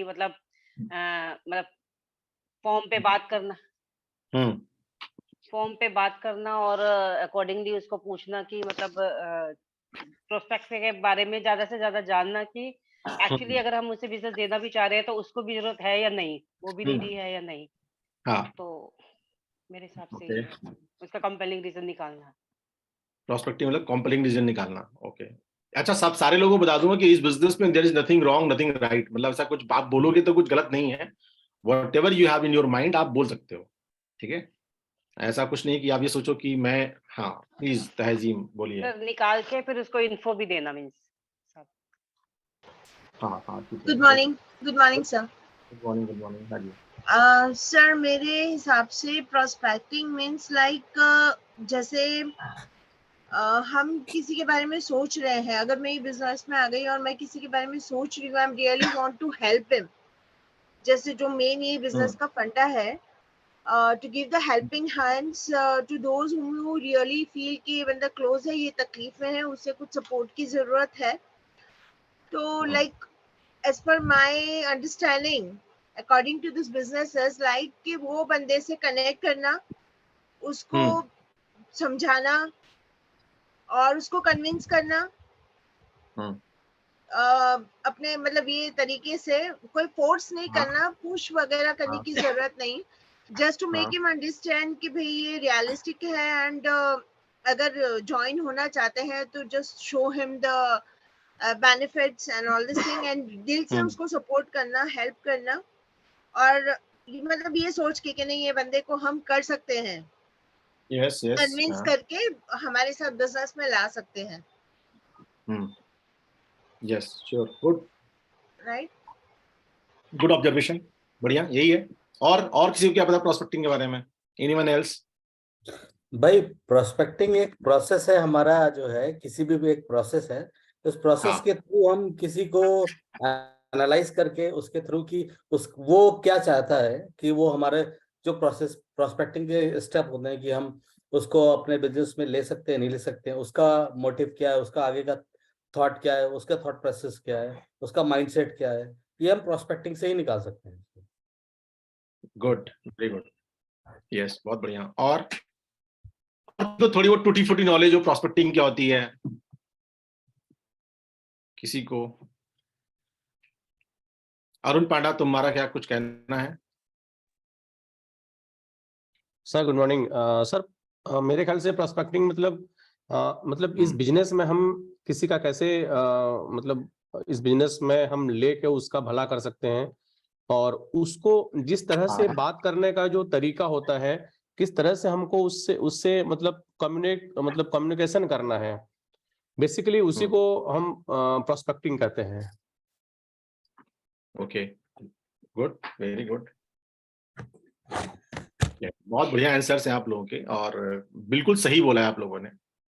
मतलब मतलब फ़ॉर्म पे बात करना हम्म फ़ॉर्म पे बात करना और अकॉर्डिंगली उसको पूछना कि मतलब प्रोस्पेक्ट के बारे में ज़्यादा से ज़्यादा जानना कि एक्चुअली हम्म अगर हम उसे बिज़नेस देना भी चाह रहे हैं तो उसको भी ज़रूरत है या नहीं, वो भी हम्म, नीडी है या नहीं। हाँ तो मेरे हिसाब से ओके। ये है, उसका कंपेलिंग रीज़न निकालना। प्रोस्पेक्टिव मतलब कॉम्पेलिंग डिसीजन निकालना, ओके। अच्छा, सब सारे लोगों को बता दूंगा कि इस बिजनेस में there is nothing wrong, nothing right, मतलब ऐसा कुछ आप बोलोगे तो कुछ गलत नहीं है। What ever you have in your mind आप बोल सकते हो, ठीक है। ऐसा कुछ नहीं कि आप ये सोचो कि मैं, हाँ प्लीज तहजीम बोलिए। मतलब निकाल के फिर उसको इन्फो भी देना मीन्स सब। हाँ हाँ ठीक है, good okay. Morning, good morning sir. Good morning, हाँ जी। सर मेरे हिसाब से प्रोस्पेक्टिंग मीन्स लाइक जैसे हम किसी के बारे में सोच रहे हैं, अगर मैं बिजनेस में आ गई और मैं किसी के बारे में सोच रही हूँ, I am really want to help him, जैसे जो मेन ये बिजनेस का फंडा है, to give the helping hands to those who really feel कि बंदा क्लोज है, ये तकलीफ में है, उसे कुछ सपोर्ट की जरूरत है। तो like as per my understanding according to this business is like कि वो बंदे से कनेक्ट करना, उसको समझाना और उसको कन्विंस करना, अपने मतलब ये तरीके से, कोई फोर्स नहीं हाँ करना, पुश वगैरह करने हाँ की जरूरत नहीं, जस्ट टू मेक हाँ हिम अंडरस्टैंड कि भाई ये रियलिस्टिक है एंड अगर ज्वाइन होना चाहते हैं तो just show him the benefits and all this thing, and दिल से उसको सपोर्ट करना, हेल्प करना, और मतलब ये सोच के कि नहीं ये बंदे को हम कर सकते हैं, यस यस कन्विंस हाँ करके हमारे साथ बिजनेस में ला सकते हैं, yes sure, good right. Good observation, बढ़िया यही है। और किसी को क्या पता प्रोस्पेक्टिंग के बारे में? Anyone else? भाई प्रोस्पेक्टिंग एक प्रोसेस है हमारा, जो है किसी भी एक प्रोसेस है। उस प्रोसेस हाँ के थ्रू हम किसी को एनालाइज करके उसके थ्रू की उस वो क्या चाहता है कि वो हमारे जो प्रोसेस प्रोस्पेक्टिंग के स्टेप होते हैं कि हम उसको अपने बिजनेस में ले सकते हैं नहीं ले सकते हैं, उसका मोटिव क्या है, उसका आगे का थॉट क्या है, उसका थॉट प्रोसेस क्या है, उसका माइंडसेट क्या है, ये हम प्रोस्पेक्टिंग से ही निकाल सकते हैं। गुड, वेरी गुड, यस बहुत बढ़िया। और तो थोड़ी बहुत टूटी फूटी नॉलेज हो प्रोस्पेक्टिंग क्या होती है किसी को? अरुण पांडा, तुम्हारा क्या कुछ कहना है? Sir good morning. सर मेरे ख्याल से प्रोस्पेक्टिंग मतलब इस बिजनेस में हम किसी का कैसे मतलब इस बिजनेस में हम लेके उसका भला कर सकते हैं, और उसको जिस तरह से हाँ बात करने का जो तरीका होता है, किस तरह से हमको उससे उससे मतलब कम्युनिकेशन करना है, बेसिकली उसी को हम प्रोस्पेक्टिंग कहते हैं। ओके, गुड, वेरी गुड, बहुत बढ़िया आंसर्स हैं आप लोगों के, और बिल्कुल सही बोला है आप लोगों ने,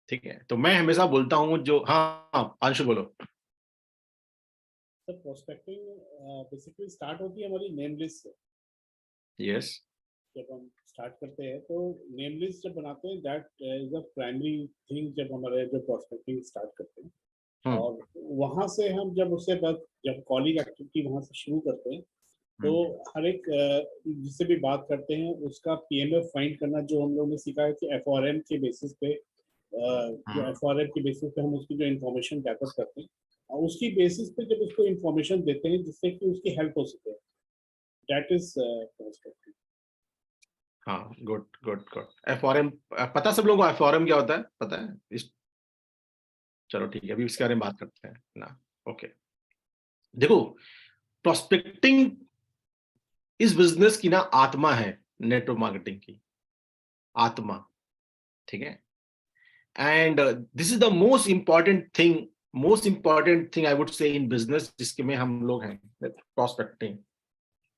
ठीक है। तो मैं हमेशा बोलता हूँ जो, हाँ अंशु बोलो। सर प्रोस्पेक्टिंग बेसिकली स्टार्ट होती है हमारी नेम लिस्ट से। यस जब हम स्टार्ट करते हैं तो नेम लिस्ट जब बनाते हैं, that is a primary thing जब हमारे जो प्रोस्पेक्टिंग स्टार्ट करते हैं। और वहां से हम जब उससे बाद जब कॉलिंग एक्टिविटी वहां से शुरू करते हैं, तो हर एक जिससे भी बात करते हैं उसका पीएमएफ फाइंड करना, जो हम लोगों ने सीखा है कि एफआरएम के बेसिस पे, जो एफआरएम के बेसिस पे हम उसकी जो इन्फॉर्मेशन गैदर करते हैं, और उसकी बेसिस पे जब उसको इन्फॉर्मेशन देते हैं जिससे कि उसकी हेल्प हो सके, दैट इज प्रोस्पेक्टिंग। हाँ, गुड गुड गुड। एफआरएम पता सब लोगों को एफआरएम क्या होता है? पता है चलो ठीक है, अभी इसके बारे में बात करते हैं ना। ओके, देखो प्रोस्पेक्टिंग इस बिजनेस की ना आत्मा है, नेटवर्क मार्केटिंग की आत्मा, ठीक है। And this is the most important thing I would say in business, जिसके में हम लोग हैं, प्रोस्पेक्टिंग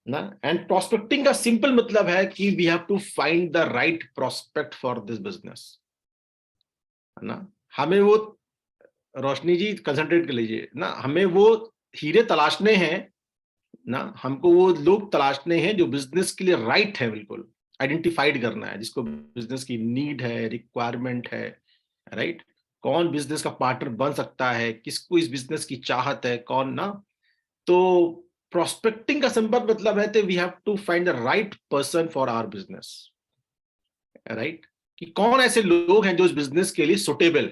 ना। एंड प्रोस्पेक्टिंग का सिंपल मतलब है कि we have to find the right prospect for this business, है ना। हमें वो, रोशनी जी कंसंट्रेट कर लीजिए ना, हमें वो हीरे तलाशने हैं ना, हमको वो लोग तलाशने हैं जो बिजनेस के लिए राइट है, बिल्कुल आइडेंटिफाइड करना है, जिसको बिजनेस की नीड है, रिक्वायरमेंट है, राइट। कौन बिजनेस का पार्टनर बन सकता है, किसको इस बिजनेस की चाहत है, कौन ना। तो प्रोस्पेक्टिंग का सिंपल मतलब है we have to find the right person for our business, right, कि कौन ऐसे लोग हैं जो इस बिजनेस के लिए सुटेबल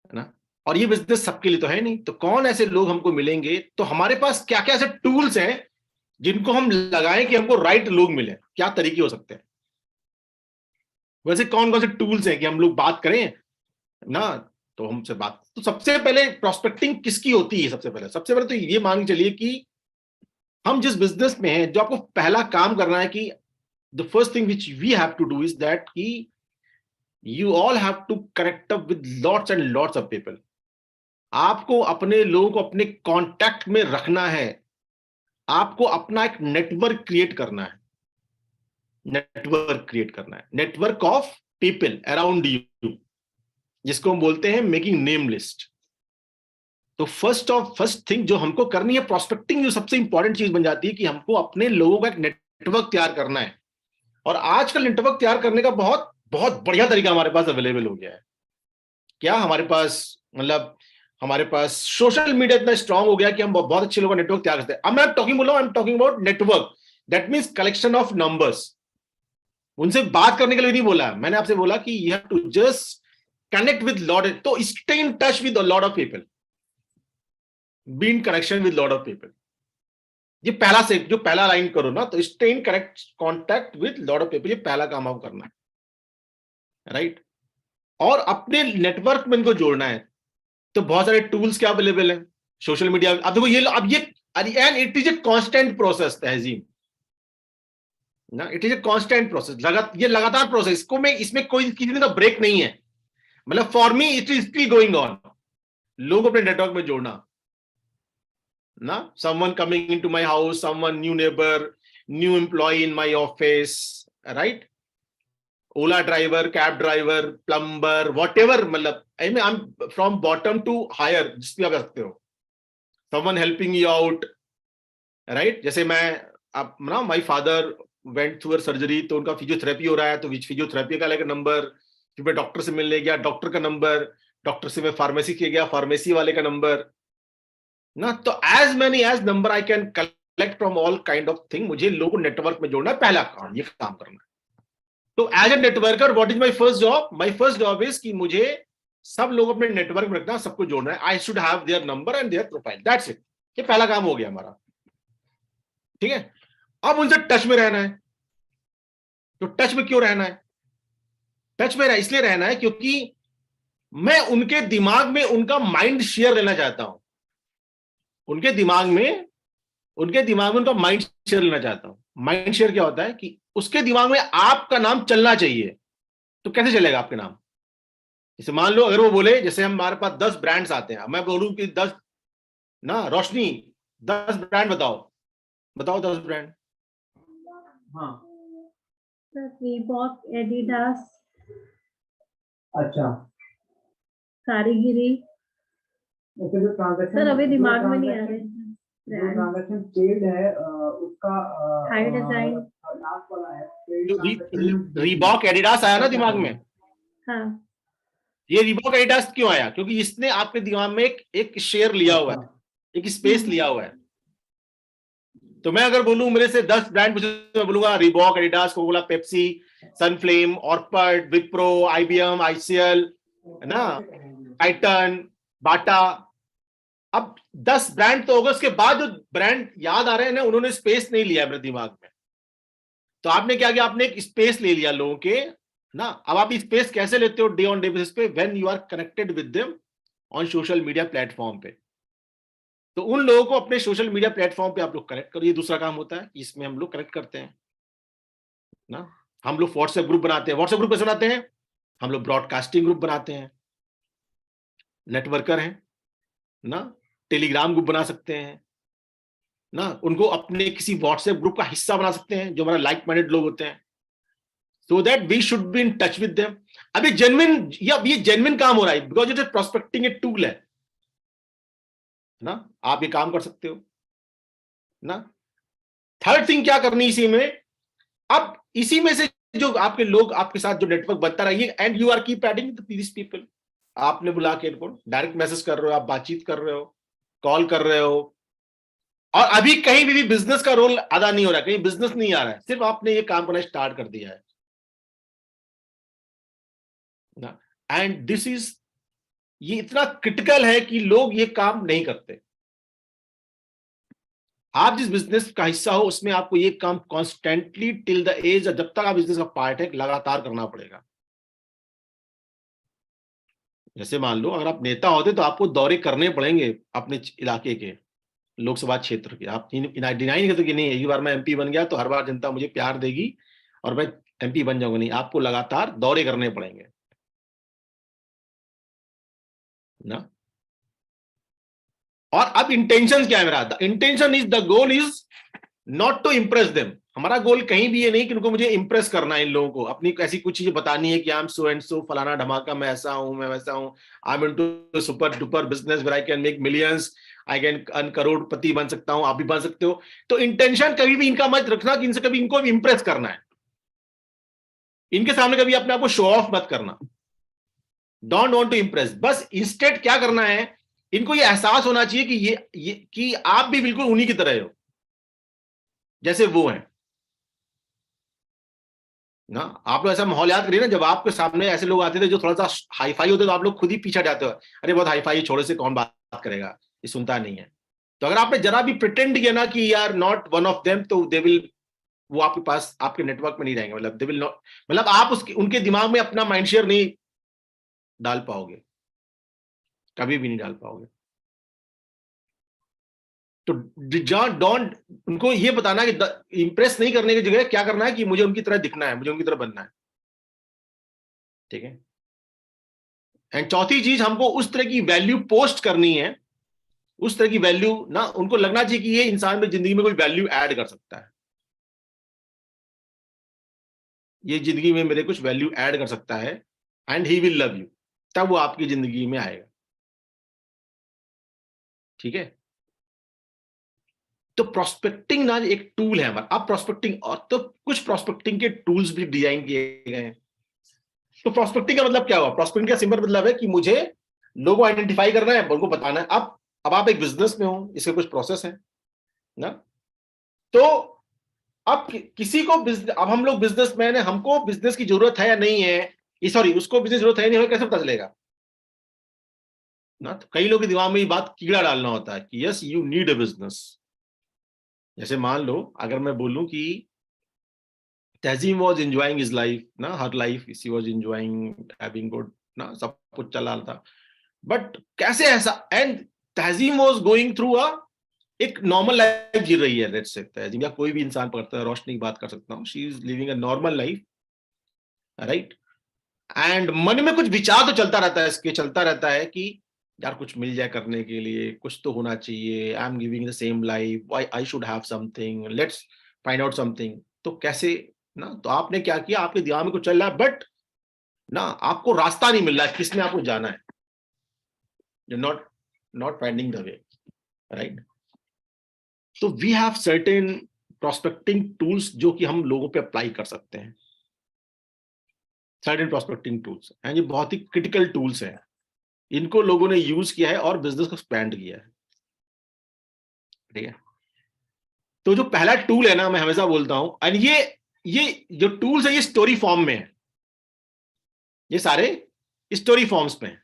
है ना। और ये बिजनेस सबके लिए तो है नहीं, तो कौन ऐसे लोग हमको मिलेंगे, तो हमारे पास क्या क्या ऐसे टूल्स हैं जिनको हम लगाएं कि हमको राइट लोग मिले, क्या तरीके हो सकते हैं, वैसे कौन कौन से टूल्स हैं कि हम लोग बात करें ना। तो हमसे बात, तो सबसे पहले प्रोस्पेक्टिंग किसकी होती है, सबसे पहले तो ये मान के चलिए कि हम जिस बिजनेस में हैं, जो आपको पहला काम करना है कि the first thing which we have to do is that कि you all have to connect up with lots and lots of people. आपको अपने लोगों को अपने कांटेक्ट में रखना है, आपको अपना एक नेटवर्क क्रिएट करना है, network of people around you, जिसको हम बोलते हैं मेकिंग नेम लिस्ट। तो फर्स्ट थिंग जो हमको करनी है, प्रोस्पेक्टिंग जो सबसे इंपॉर्टेंट चीज बन जाती है कि हमको अपने लोगों का एक नेटवर्क तैयार करना है। और आजकल नेटवर्क तैयार करने का बहुत बहुत बढ़िया तरीका हमारे पास अवेलेबल हो गया है। क्या हमारे पास, मतलब हमारे पास सोशल मीडिया इतना स्ट्रांग हो गया कि हम बहुत अच्छे लोगों का नेटवर्क तैयार करते हैं। अब मैं talking about network, that means collection of numbers. उनसे बात करने के लिए नहीं बोला, मैंने आपसे बोला कि you have to just connect with lot, तो stay in touch with lot of people, be in connection with lot of people. ये पहला लाइन करो ना, तो stay in correct contact with lot of people, ये पहला काम आपको करना है, राइट। और अपने नेटवर्क में इनको जोड़ना है। तो बहुत सारे टूल्स क्या अवेलेबल हैं सोशल मीडिया। अब देखो and it is a constant process तहजीब ना, it is a constant process, ये लगातार प्रोसेस, इसमें कोई किसी का ब्रेक नहीं है। मतलब for me it is still going on, लोग अपने नेटवर्क में जोड़ना ना, someone coming into my house, someone new neighbor, new employee in my office, right? Ola driver, cab driver, plumber, whatever, मतलब I mean I'm from bottom to higher, जिस भी आप सकते हो, someone helping you out, right? जैसे मैं अब ना, my father went through a surgery, तो उनका फिजियोथेरेपी हो रहा है, तो फिजियोथेरेपी का लेकर नंबर, फिर मैं डॉक्टर से मिलने गया, डॉक्टर का नंबर, डॉक्टर से मैं फार्मेसी के गया, फार्मेसी वाले का नंबर ना। तो as many as number I can collect from all kind of thing, मुझे लोगों नेटवर्क में जोड़ना है, पहला काम, ये काम करना है। तो as a networker what is my first job? My first job is कि मुझे सब लोग अपने नेटवर्क में रखना, सबको जोड़ना है। I should have their number and there profile, that's it. ये पहला काम हो गया हमारा, ठीक है। अब उनसे टच में रहना है। तो टच में क्यों रहना है? टच में इसलिए रहना है क्योंकि मैं उनके दिमाग में उनका माइंड शेयर लेना चाहता हूं, उनके दिमाग में उनका माइंड शेयर लेना चाहता हूं। माइंड शेयर क्या होता है कि उसके दिमाग में आपका नाम चलना चाहिए। तो कैसे चलेगा आपके नाम? जैसे मान लो अगर वो बोले, जैसे हमारे पास 10 ब्रांड्स आते हैं, मैं बोलूं कि 10 ना, रोशनी 10 ब्रांड बताओ 10 ब्रांड। हाँ रीबॉक, एडिडास, अच्छा, कारीगिरी। ओके। जो ट्रांजैक्शन सर अभी दिमाग में नहीं आ रहे। जो ट्रांजैक्शन पेड है उसका हाई डिजाइन, लास्ट वाला है रीबॉक एडिडास आया ना दिमाग में। हाँ ये रीबॉक एडिडास क्यों आया? क्योंकि इसने आपके दिमाग में एक शेयर लिया हुआ है, एक स्पेस लिया हुआ है। तो मैं अगर बोलूं मेरे से 10 ब्रांड पूछे, मैं बोलूंगा Reebok, Adidas, Coca Cola, Pepsi, Sunflame, Orpat, Wipro, IBM, ICL, है ना, टाइटन, बाटा। अब 10 ब्रांड तो होगा, उसके बाद जो ब्रांड याद आ रहे हैं ना, उन्होंने स्पेस नहीं लिया मेरे दिमाग में। तो आपने क्या किया? आपने एक स्पेस ले लिया लोगों के ना। अब आप स्पेस कैसे लेते हो? डे ऑन डे बेसिस पे, when you are connected with them on social media platform पे। तो उन लोगों को अपने सोशल मीडिया प्लेटफॉर्म पे आप लोग कनेक्ट करो। ये दूसरा काम होता है, इसमें हम लोग कनेक्ट करते हैं ना। हम लोग व्हाट्सएप ग्रुप बनाते हैं। व्हाट्सएप ग्रुप कैसे बनाते हैं? हम लोग ब्रॉडकास्टिंग ग्रुप बनाते हैं, नेटवर्कर हैं ना। टेलीग्राम ग्रुप बना सकते हैं ना, उनको अपने किसी व्हाट्सएप ग्रुप का हिस्सा बना सकते हैं जो हमारा लाइक माइंडेड लोग होते हैं, so that we should be in touch with them. अब ये जेन्युइन काम हो रहा है, because it is prospecting a tool है ना। आप ये काम कर सकते हो ना। थर्ड थिंग क्या करनी इसी में, अब इसी में से जो आपके लोग, आपके साथ जो नेटवर्क बनता रहिए, and you are keep adding this people. आपने बुला के इनको डायरेक्ट मैसेज कर रहे हो, आप बातचीत कर रहे हो, कॉल कर रहे हो, और अभी कहीं भी बिजनेस का रोल अदा नहीं हो रहा है, कहीं बिजनेस नहीं आ रहा है, सिर्फ आपने ये काम करना स्टार्ट कर दिया है ना, एंड दिस इज, ये इतना क्रिटिकल है कि लोग ये काम नहीं करते। आप जिस बिजनेस का हिस्सा हो उसमें आपको ये काम कॉन्स्टेंटली टिल द एज, जब तक आप बिजनेस का पार्ट है, लगातार करना पड़ेगा। जैसे मान लो अगर आप नेता होते तो आपको दौरे करने पड़ेंगे अपने इलाके के, लोकसभा क्षेत्र के। आप डिनाई नहीं करते कि नहीं एक बार मैं एमपी बन गया तो हर बार जनता मुझे प्यार देगी और मैं एमपी बन जाऊंगा, नहीं, आपको लगातार दौरे करने पड़ेंगे ना। और अब इंटेंशन क्या है मेरा? The intention is, the goal is not to impress them. हमारा गोल कहीं भी ये नहीं कि उनको मुझे इंप्रेस करना है, इन लोगों को अपनी ऐसी कुछ चीजें बतानी है कि I am so and so, फलाना धमाका, मैं ऐसा हूं, मैं वैसा हूं, I am into super duper business where I can make millions, I can earn करोड़पति बन सकता हूं, आप भी बन सकते हो। तो इंटेंशन कभी भी इनका मत रखना कि इनसे कभी इनको भी इंप्रेस करना है, इनके सामने कभी अपने आप को शो ऑफ मत करना, डोंट वांट टू इंप्रेस। बस इंस्टेड क्या करना है, इनको ये एहसास होना चाहिए कि ये कि आप भी बिल्कुल उन्हीं की तरह हो जैसे वो हैं ना। आप लोग ऐसा माहौल याद करिए ना, जब आपके सामने ऐसे लोग आते थे जो थोड़ा सा हाई फाई होते तो आप लोग खुद ही पीछे जाते हो, अरे बहुत हाई फाई, छोड़े से कौन बात करेगा, ये सुनता नहीं है। तो अगर आपने जरा भी प्रिटेंड किया ना कि यार नॉट वन ऑफ देम, तो दे विल, वो आपके पास, आपके नेटवर्क में नहीं रहेंगे, मतलब दे विल नॉट, मतलब आप उनके दिमाग में अपना माइंड शेयर नहीं डाल पाओगे, कभी भी नहीं डाल पाओगे। तो डोंट, उनको ये बताना कि इंप्रेस नहीं करने की जगह क्या करना है कि मुझे उनकी तरह दिखना है, मुझे उनकी तरह बनना है, ठीक है। एंड चौथी चीज, हमको उस तरह की वैल्यू पोस्ट करनी है, उस तरह की वैल्यू ना, उनको लगना चाहिए कि ये इंसान में जिंदगी में कोई वैल्यू ऐड कर सकता है, ये जिंदगी में मेरे कुछ वैल्यू ऐड कर सकता है, and he will love you, तब वो आपकी जिंदगी में आएगा, ठीक है। तो प्रोस्पेक्टिंग ना एक टूल है हमारा। अब प्रोस्पेक्टिंग, और तो कुछ प्रोस्पेक्टिंग के टूल्स भी डिजाइन किए गए हैं। तो प्रोस्पेक्टिंग का मतलब क्या हुआ? प्रोस्पेक्टिंग का सिंपल मतलब है कि मुझे लोगों को आइडेंटिफाई करना है, उनको बताना है। अब आप एक बिजनेस में हो, इसके कुछ प्रोसेस है ना, तो अब किसी को अब हम लोग बिजनेसमैन है, हमको बिजनेस की जरूरत है या नहीं है, सॉरी, उसको बिजनेस जरूरत है नहीं है, कैसे पता चलेगा ना। तो कई लोगों के दिमाग में ये बात कीड़ा डालना होता है कि yes you need a business. जैसे मान लो अगर मैं बोलूं कि तहजीम was enjoying his life, ना, her life, she was enjoying, having good, ना, सब कुछ चल रहा था, बट कैसे ऐसा, एंड तहजीम was going through एक नॉर्मल लाइफ जी रही है, लेट्स से तहजीम या कोई भी इंसान पकड़ता है, रोशनी की बात कर सकता हूँ, she is living a normal life, right, and मन में कुछ विचार तो चलता रहता है, इसके चलता रहता है कि यार कुछ मिल जाए करने के लिए, कुछ तो होना चाहिए, I am giving the same life, I should have something, let's find out something. तो कैसे ना, तो आपने क्या किया, आपके दिमाग में कुछ चल रहा है, बट ना आपको रास्ता नहीं मिल रहा है किसमें आपको जाना है, you not finding the way, right. तो we have certain prospecting tools जो कि हम लोगों पे अप्लाई कर सकते हैं, सर्टेन प्रोस्पेक्टिंग टूल्स, एंड ये बहुत ही क्रिटिकल टूल्स हैं, इनको लोगों ने यूज किया है और बिजनेस को एक्सपैंड किया है, ठीक है। तो जो पहला टूल है ना, मैं हमेशा बोलता हूं, एंड ये जो टूल्स है ये स्टोरी फॉर्म में है, ये सारे स्टोरी फॉर्म्स में है।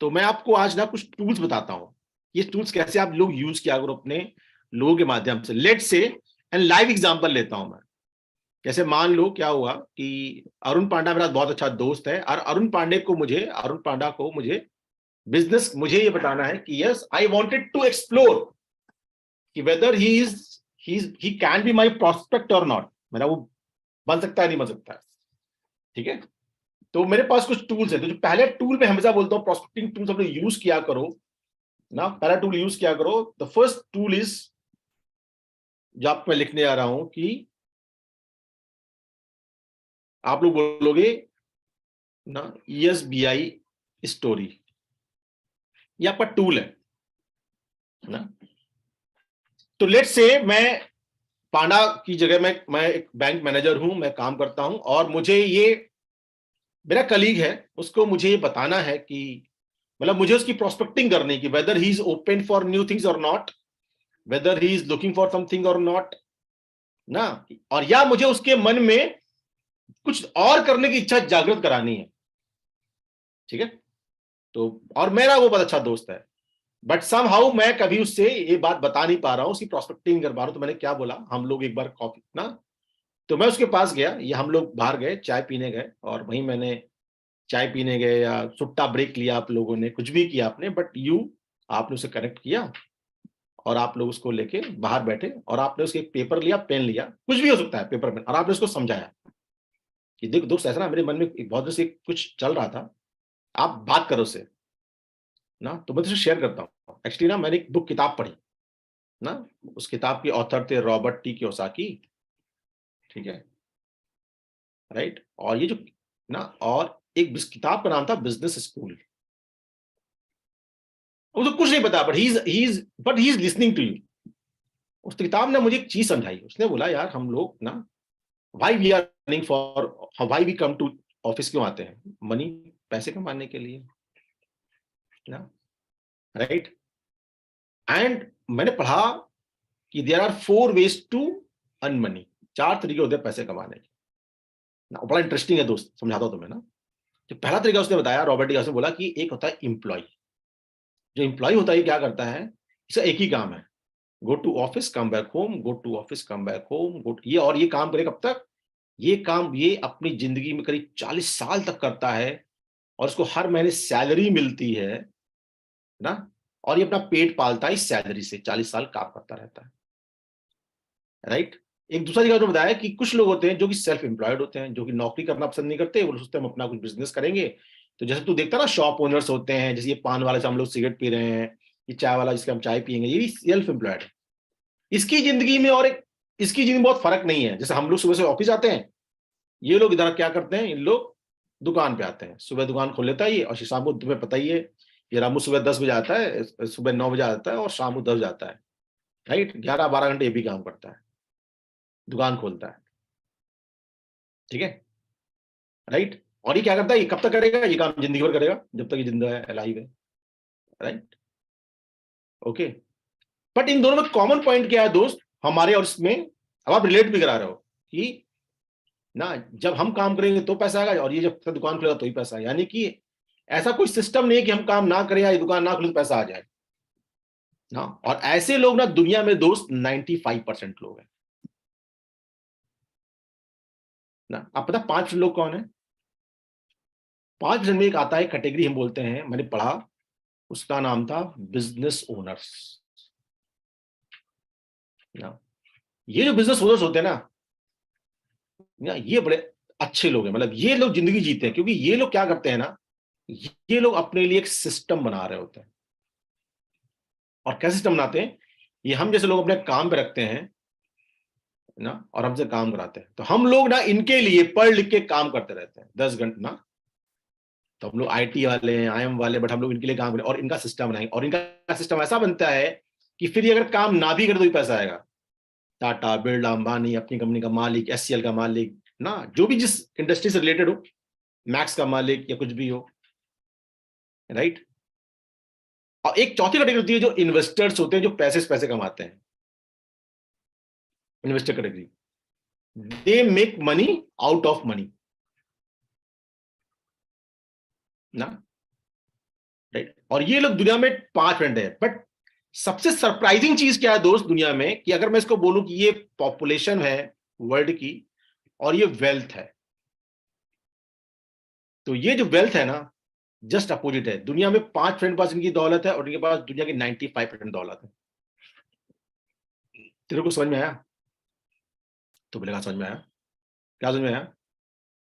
तो मैं आपको आज ना कुछ टूल्स बताता हूं, ये टूल्स कैसे आप लोग यूज किया करो अपने लोगों के माध्यम से। Let's say and live example लेता हूं मैं। जैसे मान लो क्या हुआ कि अरुण पांडा मेरा बहुत अच्छा दोस्त है, और अरुण पांडा को मुझे बिजनेस, मुझे ये बताना है कि yes I wanted to explore कि whether he can be my prospect और नॉट, मेरा वो बन सकता है नहीं बन सकता है, ठीक है। तो मेरे पास कुछ टूल्स है, तो जो पहले टूल में हमेशा बोलता हूँ प्रोस्पेक्टिंग टूल्स अपने यूज किया करो ना, पहला टूल यूज किया करो। द फर्स्ट टूल इज, जो आप मैं लिखने आ रहा हूं कि आप लोग बोलोगे ना ESBI स्टोरी, ये आपका टूल है ना। तो लेट्स से मैं पांडा की जगह मैं एक बैंक मैनेजर हूं, मैं काम करता हूं, और मुझे ये मेरा कलीग है, उसको मुझे ये बताना है कि मतलब मुझे उसकी प्रोस्पेक्टिंग करनी कि whether he is open for new things और not, whether he is looking for something और नॉट ना, और या मुझे उसके मन में कुछ और करने की इच्छा जागृत करानी है, ठीक है। तो और मेरा वो बहुत अच्छा दोस्त है, बट समहाउ मैं कभी उससे ये बात बता नहीं पा रहा हूँ, उसकी प्रोस्पेक्टिंग कर पा रहा हूँ। तो मैंने क्या बोला, हम लोग एक बार कॉफी ना, तो मैं उसके पास गया, ये हम लोग बाहर गए, चाय पीने गए, और वहीं मैंने चाय पीने गए या सुट्टा ब्रेक लिया, आप लोगों ने कुछ भी किया आपने, बट आपने उसे कनेक्ट किया और आप लोग उसको लेके बाहर बैठे और आपने उसके पेपर लिया, पेन लिया, कुछ भी हो सकता है पेपर में, और आपने उसको समझाया कि देख दोस्त, ऐसा ना मेरे मन में बहुत देर से कुछ चल रहा था, आप बात करो उससे ना। तो मैं तुझे शेयर करता हूँ, एक्चुअली ना मैंने एक बुक किताब पढ़ी ना, उस किताब के ऑथर थे रॉबर्ट टी कियोसाकी, ठीक है, राइट। और ये जो ना, और एक किताब का नाम था बिजनेस स्कूल। उसको कुछ नहीं पता, but he is listening to you. उस किताब ने मुझे एक चीज समझाई, उसने बोला यार हम लोग ना, why we are running for, why we come to office क्यों आते हैं, मनी, पैसे कमाने के लिए ना, राइट। एंड मैंने पढ़ा कि there are 4 ways to earn money, 4 तरीके होते हैं पैसे कमाने के ना। बड़ा इंटरेस्टिंग है दोस्त, समझाता हूं तुम्हें ना। जो पहला तरीका उसने बताया, रॉबर्ट डी ने बोला कि एक होता है एम्प्लॉय। जो एम्प्लॉय होता है क्या करता है, इसका एक ही काम है, go to office come back home, go to office come back home, go ये, और ये काम करे कब तक, ये काम ये अपनी जिंदगी में करीब 40 साल तक करता है, और उसको हर महीने सैलरी मिलती है ना, और ये अपना पेट पालता है इस सैलरी से, 40 साल काम करता रहता है, राइट। एक दूसरा जगह उन्होंने बताया कि कुछ लोग होते हैं जो कि सेल्फ एम्प्लॉयड होते हैं, जो कि नौकरी करना पसंद नहीं करते, वो सोचते हैं हम अपना कुछ बिजनेस करेंगे। तो जैसे तू देखता ना, शॉप ओनर्स होते हैं, जैसे ये पान वाले से हम लोग सिगरेट पी रहे हैं, ये चाय वाला जिसके हम चाय पियेंगे, ये भी सेल्फ एम्प्लॉयड है। इसकी जिंदगी में और एक इसकी जिंदगी में बहुत फर्क नहीं है। जैसे हम लोग सुबह से ऑफिस आते हैं, ये लोग इधर क्या करते हैं, इन लोग दुकान पे आते हैं, सुबह दुकान खोल लेता है ये, और शाम को तुम्हें पता ही है, ये रामू सुबह 10 बजे आता है, सुबह 9 बजे आता है और शाम को 10 बजे आता है, राइट। 11-12 घंटे ये भी काम करता है, दुकान खोलता है, ठीक है, राइट। और ये क्या करता है, ये कब तक करेगा, ये काम जिंदगी भर करेगा, जब तक ये जिंदा है, अलाइव है, राइट, ओके। बट इन दोनों में कॉमन पॉइंट क्या है दोस्त, हमारे और इसमें, अब आप रिलेट भी करा रहे हो कि ना, जब हम काम करेंगे तो पैसा आएगा, और ये जब तक दुकान खुलेगा तो ही पैसा, यानी कि ऐसा कोई सिस्टम नहीं है कि हम काम ना करें या दुकान ना खुले तो पैसा आ जाए ना। और ऐसे लोग ना दुनिया में दोस्त 95% लोग हैं ना। आप पता 5 लोग कौन है, 5% में एक आता है कैटेगरी, हम बोलते हैं, मैंने पढ़ा, उसका नाम था बिजनेस ओनर्स ना। ये जो बिजनेस ओनर्स होते हैं ना, ये बड़े अच्छे लोग हैं, मतलब ये लोग जिंदगी जीते हैं, क्योंकि ये लोग क्या करते हैं ना, ये लोग अपने लिए एक सिस्टम बना रहे होते हैं। और कैसे सिस्टम बनाते हैं, ये हम जैसे लोग अपने काम पे रखते हैं ना, और हमसे काम कराते हैं, तो हम लोग ना इनके लिए पढ़ लिख के काम करते रहते हैं 10 घंटे ना। तो हम लोग आईटी वाले हैं, आईएम वाले, बट हम लोग इनके लिए काम करें और इनका सिस्टम बनाएंगे, और इनका सिस्टम ऐसा बनता है कि फिर ये अगर काम ना भी करे तो भी पैसा आएगा। टाटा, बिरला, अंबानी, अपनी कंपनी का मालिक, एचसीएल का मालिक ना, जो भी जिस इंडस्ट्री से रिलेटेड हो, मैक्स का मालिक या कुछ भी हो, राइट। और एक चौथी कैटेगरी होती है जो इन्वेस्टर्स होते हैं, जो पैसे कमाते हैं, investor category, they make money out of money ना, राइट। और ये लोग दुनिया में 5% है। बट सबसे सरप्राइजिंग चीज क्या है दोस्त दुनिया में, कि अगर मैं इसको बोलूं कि ये पॉपुलेशन है वर्ल्ड की और ये वेल्थ है, तो ये जो वेल्थ है ना, जस्ट अपोजिट है। दुनिया में 5% पास इनकी दौलत है और इनके पास दुनिया की 95% दौलत है। तेरे को समझ में आया? तो बोलेगा समझ में आया। क्या समझ में आया?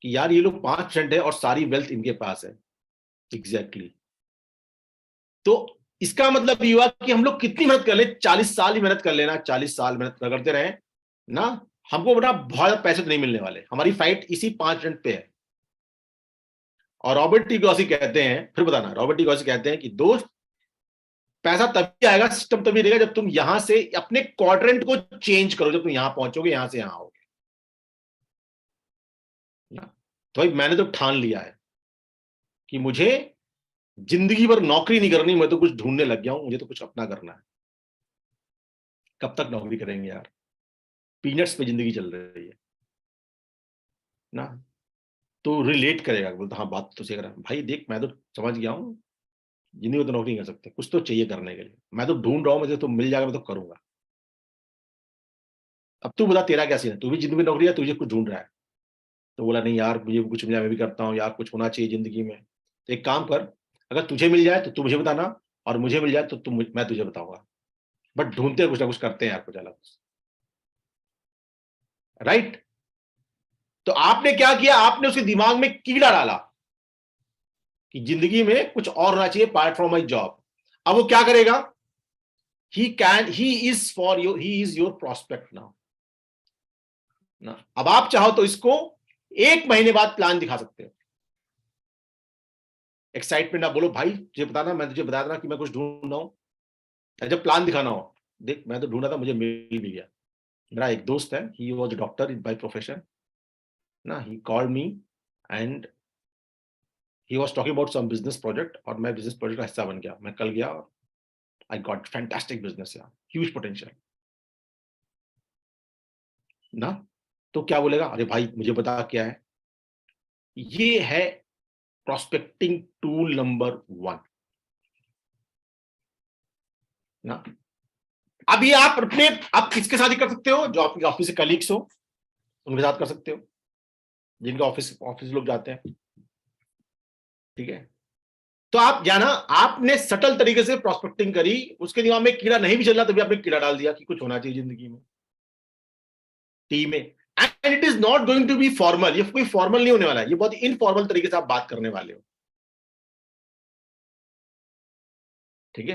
कि यार ये लोग 5% है और सारी वेल्थ इनके पास है, एग्जैक्टली। तो इसका मतलब ये हुआ कि हम लोग कितनी मेहनत कर ले, 40 साल ही मेहनत कर लेना, 40 साल मेहनत करते रहे ना, हमको बड़ा बहुत ज्यादा पैसे तो नहीं मिलने वाले। हमारी फाइट इसी 5% पे है। और रॉबर्ट टी कियोसाकी कहते हैं, फिर बताना, रॉबर्ट टी कियोसाकी कहते हैं कि दोस्त, पैसा तभी आएगा, सिस्टम तभी रहेगा जब तुम यहां से अपने क्वाड्रेंट को चेंज करो, जब तुम यहां पहुंचोगे, यहां से यहां आओगे। तो भाई मैंने तो ठान लिया है कि मुझे जिंदगी भर नौकरी नहीं करनी, मैं तो कुछ ढूंढने लग गया हूं, मुझे तो कुछ अपना करना है। कब तक नौकरी करेंगे यार, पीनट्स पे जिंदगी चल रही है ना। तो रिलेट करेगा, बोलता हाँ बात तो सही कर रहा है भाई, देख मैं तो समझ गया हूँ, जिंदगी में तो नौकरी नहीं कर सकते, कुछ तो चाहिए करने के लिए, मैं तो ढूंढ रहा हूँ, मुझे तो मिल जाएगा, मैं तो करूंगा। अब तू बता तेरा क्या सीन है, तू भी जिंदगी में नौकरी है, तुझे कुछ ढूंढ रहा है। तो बोला नहीं यार मुझे कुछ मिल जाए, मैं भी करता हूँ यार, कुछ होना चाहिए जिंदगी में। तो एक काम कर, अगर तुझे मिल जाए तो तू मुझे बताना, और मुझे मिल जाए तो मैं तुझे बताऊंगा। बट ढूंढते हैं कुछ ना कुछ, करते हैं यार कुछ अलग, राइट। तो आपने क्या किया, आपने उसके दिमाग में कीड़ा डाला कि जिंदगी में कुछ और होना चाहिए पार्ट फ्रॉम माई जॉब। अब वो क्या करेगा, he is your prospect now ना। अब आप चाहो तो इसको 1 महीने बाद प्लान दिखा सकते हो। एक्साइटमेंट आप बोलो भाई तुझे बताना, मैं तुझे बता देना कि मैं कुछ ढूंढ रहा हूं, जब प्लान दिखाना हो, देख मैं तो ढूंढा था, मुझे मिल भी गया। मेरा एक दोस्त है, he was a doctor by profession ना, he called me and he was talking about some business project, और मैं बिजनेस प्रोजेक्ट का हिस्सा बन गया। मैं कल गया, आई गॉट फैंटास्टिक बिजनेस यार, ह्यूज पोटेंशियल ना। तो क्या बोलेगा, अरे भाई मुझे बता क्या है। ये है प्रोस्पेक्टिंग टूल नंबर 1 ना। अब ये आप किसके साथ ही कर सकते हो, जो आपके ऑफिस से कलीग्स हो उनके साथ कर सकते हो, जिनके ऑफिस लोग जाते हैं, ठीक है। तो आप जाना, आपने सटल तरीके से प्रोस्पेक्टिंग करी, उसके दिमाग में कीड़ा नहीं भी चल रहा तभी आपने कीड़ा डाल दिया कि कुछ होना चाहिए जिंदगी में, टीम में। And it is not going to be formal, ये कोई फॉर्मल नहीं होने वाला है, ये बहुत इनफॉर्मल तरीके से आप बात करने वाले हो, ठीक है।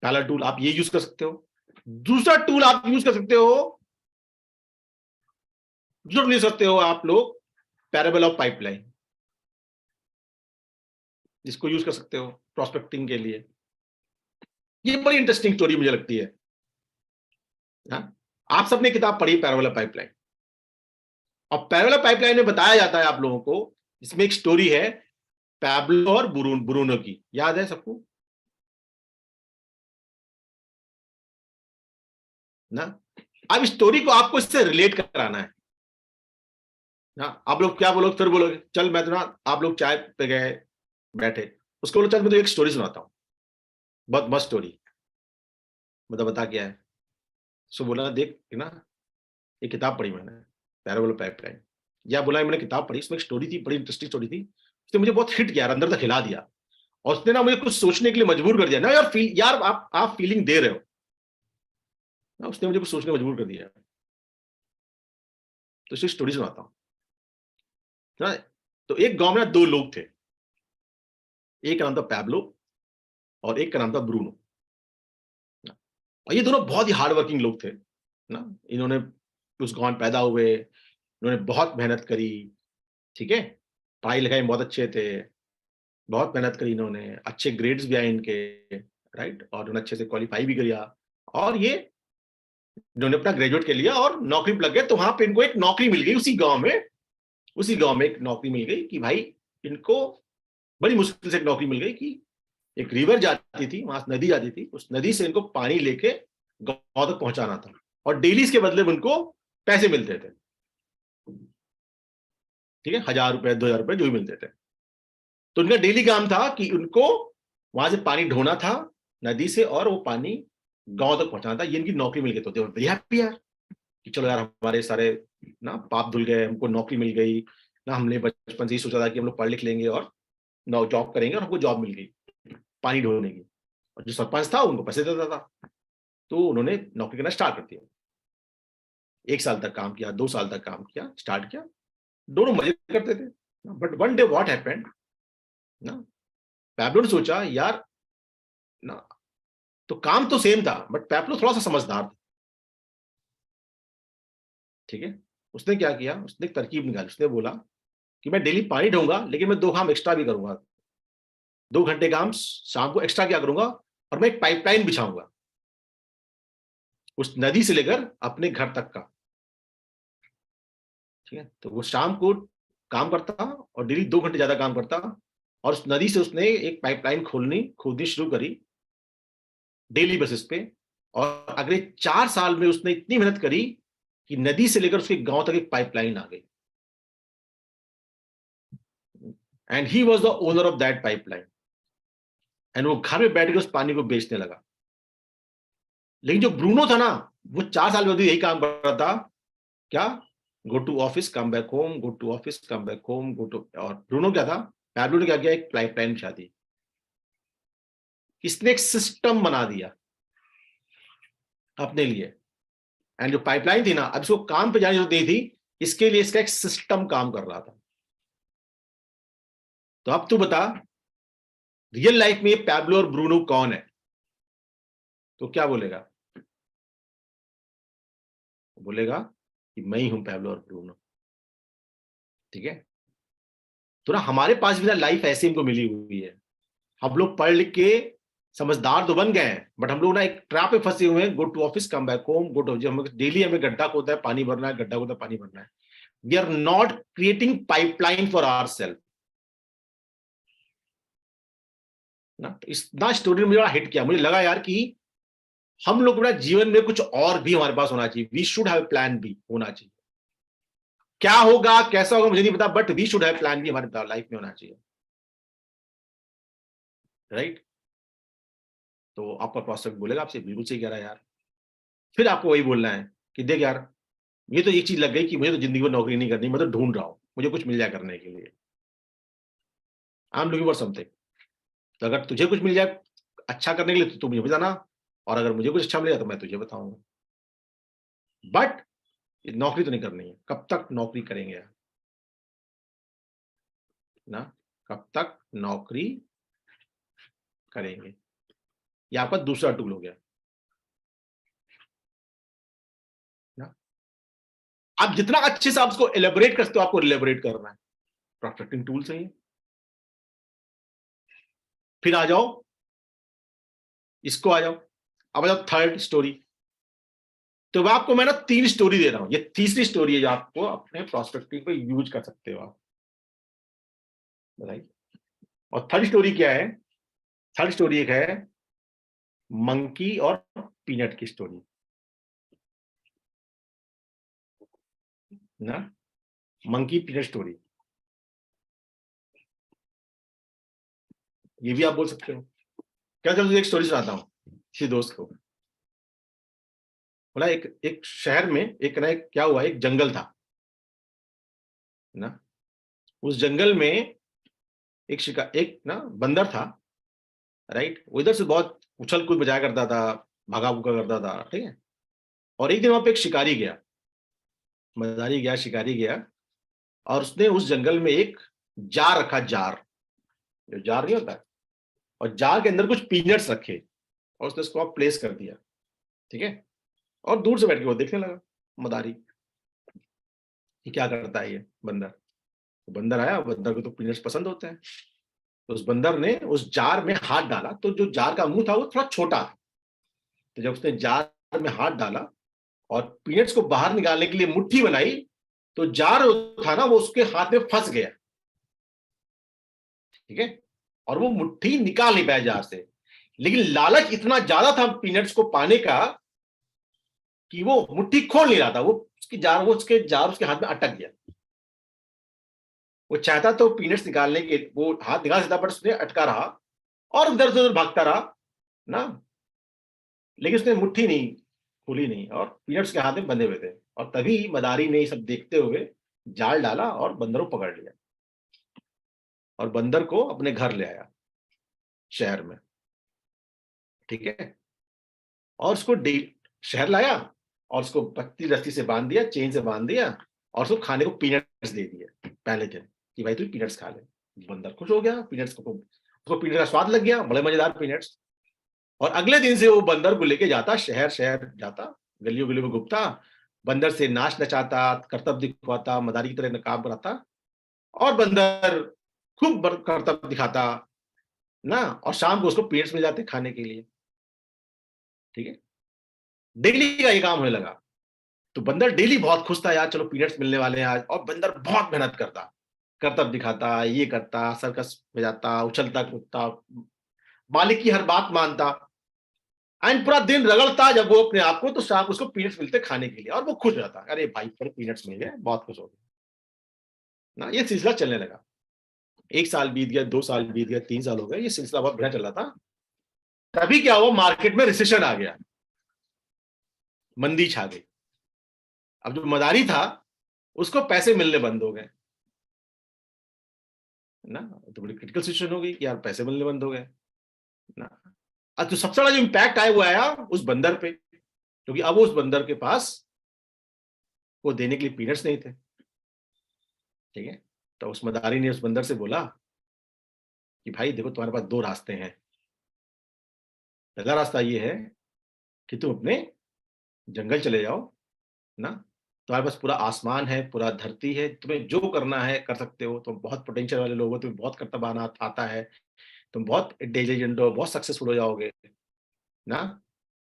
पहला टूल आप ये यूज कर सकते हो। दूसरा टूल आप यूज कर सकते हो, जरूर ले सकते हो आप लोग, पैराबल ऑफ पाइपलाइन, जिसको यूज कर सकते हो प्रोस्पेक्टिंग के लिए। ये बड़ी इंटरेस्टिंग स्टोरी मुझे लगती है। आप सबने किताब पढ़ी पैराबल ऑफ पाइपलाइन, और पैराबल ऑफ पाइपलाइन में बताया जाता है आप लोगों को, इसमें एक स्टोरी है पैब्लो और ब्रूनो की, याद है सबको ना। अब स्टोरी को आपको इससे रिलेट कराना है ना। आप लोग क्या बोलोगे, फिर बोलोगे चल मैं तो ना, आप लोग चाय पे गए बैठे, उसको बोलो चल मैं तो एक स्टोरी सुनाता हूं, बहुत मस्त स्टोरी, मतलब बता क्या है। सो बोला देख ना, एक किताब पढ़ी मैंने पैराबल ऑफ पाइपलाइन, या बोला मैंने किताब पढ़ी, उसमें एक स्टोरी थी, बड़ी इंटरेस्टिंग स्टोरी थी, उसने मुझे बहुत हिट किया यार, अंदर तक हिला दिया, और उसने ना मुझे कुछ सोचने के लिए मजबूर कर दिया ना यार। यार आप फीलिंग दे रहे हो ना, उसने मुझे कुछ सोचने मजबूर कर दिया। तो इसकी स्टोरी सुनाता हूँ ना। तो एक गांव में ना 2 लोग थे, एक का नाम था पैब्लो और एक का नाम था ब्रूनो, और ये दोनों बहुत ही हार्ड वर्किंग लोग थे ना। इन्होंने उस गांव में पैदा हुए, इन्होंने बहुत मेहनत करी, ठीक है, पढ़ाई लिखाई में बहुत अच्छे थे, बहुत मेहनत करी इन्होंने, अच्छे ग्रेड्स भी आए इनके, राइट, और उन्होंने अच्छे से क्वालिफाई भी किया, और ये इन्होंने अपना ग्रेजुएट कर लिया और नौकरी पे लग गए। तो वहां पे इनको एक नौकरी मिल गई, उसी गांव में एक नौकरी मिल गई कि भाई इनको बड़ी मुश्किल से एक नौकरी मिल गई कि एक रिवर जाती थी, वहां नदी जाती थी, उस नदी से इनको पानी लेके गांव तक पहुंचाना था, और डेली इसके बदले में उनको पैसे मिलते थे, ठीक है, 1000 रुपए 2000 रुपए जो भी मिलते थे। तो उनका डेली काम था कि उनको वहां से पानी ढोना था नदी से, और वो पानी गांव तक पहुंचाना था। ये इनकी नौकरी मिल गई, तो वेरी हैप्पी यार कि चलो यार हमारे सारे ना पाप धुल गए, हमको नौकरी मिल गई ना, हमने बचपन से ही सोचा था कि हम लोग पढ़ लिख लेंगे और जॉब करेंगे, और हमको जॉब मिल गई पानी ढोने की, और जो सरपंच था उनको पैसे देता था। तो उन्होंने नौकरी करना स्टार्ट कर दिया, 1 साल तक काम किया, 2 साल तक काम किया, स्टार्ट किया, दोनों मजे करते थे। But one day what happened ना, पैब्लो ने सोचा यार ना, तो काम तो सेम था बट पैब्लो थोड़ा सा समझदार था, ठीक है। उसने क्या किया, उसने एक तरकीब निकाली, उसने बोला कि मैं डेली पानी ढोऊंगा, लेकिन मैं 2 काम एक्स्ट्रा भी करूंगा, 2 घंटे काम शाम को एक्स्ट्रा क्या करूंगा, और मैं एक पाइपलाइन बिछाऊंगा उस नदी से लेकर अपने घर तक का, ठीक है। तो वो शाम को काम करता और डेली 2 घंटे ज्यादा काम करता, और उस नदी से उसने एक पाइपलाइन खोदनी शुरू करी डेली बेसिस पे, और अगले 4 साल में उसने इतनी मेहनत करी कि नदी से लेकर उसके गांव तक एक पाइपलाइन आ गई, and he was the owner of that pipeline, and वो घर में बैठ के उस पानी को बेचने लगा। लेकिन जो ब्रूनो था ना, वो 4 साल में यही काम कर रहा था, क्या, go to office come back home, go to office come back home, go to, और ब्रूनो क्या था, पैब्लो ने क्या किया, एक पाइपलाइन बिछा दी, इसने एक सिस्टम बना दिया अपने लिए, एंड जो पाइपलाइन थी ना, अब इसको काम पे जाने की जरूरत नहीं थी, इसके लिए इसका एक सिस्टम काम कर रहा था। तो अब तू बता, रियल लाइफ में पैब्लो और ब्रूनो कौन है? तो क्या बोलेगा? बोलेगा कि मैं ही हूं पैब्लो और ब्रूनो। ठीक है, तो ना हमारे पास भी ना लाइफ ऐसे हमको मिली हुई है। हम लोग पढ़ लिख के समझदार तो बन गए हैं, बट हम लोग ना एक ट्रैप पे फंसे हुए हैं, go to office come back home, go to, daily हमें गड्ढा खोदना है, पानी भरना है, गड्ढा खोदना है, पानी भरना है। We are not creating pipeline for ourselves ना। तो इस ना स्टोरी ने मुझे बड़ा हिट किया, मुझे लगा यार कि हम लोग अपना जीवन में कुछ और भी हमारे पास होना चाहिए। We should have plan B होना चाहिए। क्या होगा कैसा होगा मुझे नहीं पता, but we should have plan B हमारे लाइफ में होना चाहिए, राइट? तो आपका प्रोस्पेक्ट बोलेगा आपसे बिल्कुल सही कह रहा है यार। फिर आपको वही बोलना है कि देख यार, ये तो एक चीज लग गई कि मुझे तो जिंदगी में नौकरी नहीं करनी, मैं तो ढूंढ रहा हूं, मुझे कुछ मिल जाए करने के लिए, I am looking for something. तो अगर तुझे कुछ मिल जाए अच्छा करने के लिए तो तू मुझे बताना, और अगर मुझे कुछ अच्छा मिलेगा तो मैं तुझे बताऊंगा, बट नौकरी तो नहीं करनी है। कब तक नौकरी करेंगे यार ना, कब तक नौकरी करेंगे? ये आपका दूसरा टूल हो गया ना। आप जितना अच्छे से आप उसको एलेबोरेट कर सकते हो, आपको एलेबोरेट करना है, प्रोस्पेक्टिंग टूल से ही। फिर आ जाओ, इसको आ जाओ, अब आ जाओ थर्ड स्टोरी। तो आपको मैं ना 3 स्टोरी दे रहा हूं, ये तीसरी स्टोरी है जो आपको अपने प्रोस्पेक्टिंग पे यूज कर सकते हो आप, बताइए। और थर्ड स्टोरी क्या है? थर्ड स्टोरी एक है मंकी और पीनट की स्टोरी ना, मंकी पीनट स्टोरी, ये भी आप बोल सकते हो। क्या, चलो एक स्टोरी सुनाता हूं किसी दोस्त को। बोला एक शहर में एक क्या हुआ, एक जंगल था ना, उस जंगल में एक ना बंदर था, राइट? वो इधर से बहुत उछल कूद बजाया करता था, भागा भूगा करता था, ठीक है। और एक दिन वहां पे एक शिकारी गया, मदारी गया, शिकारी गया, और उसने उस जंगल में एक जार रखा, जार, जो जार नहीं होता, और जार के अंदर कुछ पीनट्स रखे, और उसने उसको प्लेस कर दिया, ठीक है। और दूर से बैठ के वो देखने लगा मदारी कि क्या करता है ये बंदर। तो बंदर आया, बंदर को तो पीनट्स पसंद होते हैं, तो उस बंदर ने उस जार में हाथ डाला, तो जो जार का मुंह था वो थोड़ा छोटा था, तो जब उसने जार में हाथ डाला और पीनट्स को बाहर निकालने के लिए मुट्ठी बनाई, तो जार था ना वो उसके हाथ में फंस गया, ठीक है। और वो मुट्ठी निकाल नहीं पाया जार से, लेकिन लालच इतना ज्यादा था पीनट्स को पाने का कि वो मुट्ठी खोल नहीं रहा था, वो उसके जार उसके हाथ में अटक गया। वो चाहता तो पीनट्स निकालने के, वो हाथ निकाल सकता, बट उसने अटका रहा और उधर से उधर भागता रहा ना, लेकिन उसने मुट्ठी नहीं खुली नहीं, और पीनट्स के हाथ में बंधे हुए थे। और तभी मदारी ने सब देखते हुए जाल डाला और बंदर को पकड़ लिया, और बंदर को अपने घर ले आया शहर में, ठीक है। और उसको शहर लाया, और उसको पत्ती रस्सी से बांध दिया, चेन से बांध दिया, और उसको खाने को पीनट्स दे दिए पहले दिन कि भाई तू पीनट्स खा ले। बंदर खुश हो गया, पीनट्स को, उसको पीनट का स्वाद लग गया, बड़े मजेदार पीनट्स। और अगले दिन से वो बंदर को लेके जाता, शहर शहर जाता, गलियों गलियों में घूमता, बंदर से नाच नचाता, करतब दिखवाता, मदारी की तरह काम कराता, और बंदर खूब करतब दिखाता ना, और शाम को उसको पीनट्स मिल जाते खाने के लिए, ठीक है। डेली का ये काम होने लगा, तो बंदर डेली बहुत खुश था यार, चलो पीनट्स मिलने वाले हैं आज, और बंदर बहुत मेहनत करता, करतब दिखाता, ये करता, सर्कस में जाता, उछलता कूदता, मालिक की हर बात मानता, एंड पूरा दिन रगड़ता जब वो अपने आप को, तो शाम उसको पीनट्स मिलते खाने के लिए और वो खुश रहता, अरे भाई पर पीनट्स मिल गए, बहुत खुश हो गया ना। ये सिलसिला चलने लगा, 1 साल बीत गया, 2 साल बीत गया, 3 साल हो गए, ये सिलसिला बहुत बढ़िया चल रहा था। तभी क्या हुआ, मार्केट में रिसेशन आ गया, मंदी छा गई। अब जो मदारी था उसको पैसे मिलने बंद हो गए ना, तो बड़ी क्रिटिकल सिचुएशन हो गई कि यार पैसे मिलने बंद हो गए ना। अब तो सबसे बड़ा जो इम्पैक्ट आया वो आया उस बंदर पे, क्योंकि अब उस बंदर के पास वो देने के लिए पीनट्स नहीं थे। ठीक है, तो उस मदारी ने उस बंदर से बोला कि भाई देखो, तुम्हारे पास 2 रास्ते हैं। पहला रास्ता ये है कि तुम अपने जंगल चले जाओ ना, तुम्हारे पास पूरा आसमान है, पूरा धरती है, तुम्हें जो करना है कर सकते हो, तुम बहुत पोटेंशियल वाले लोग हो, तुम्हें बहुत करतब आना आता है, तुम बहुत इंटेलिजेंट हो, बहुत सक्सेसफुल हो जाओगे ना।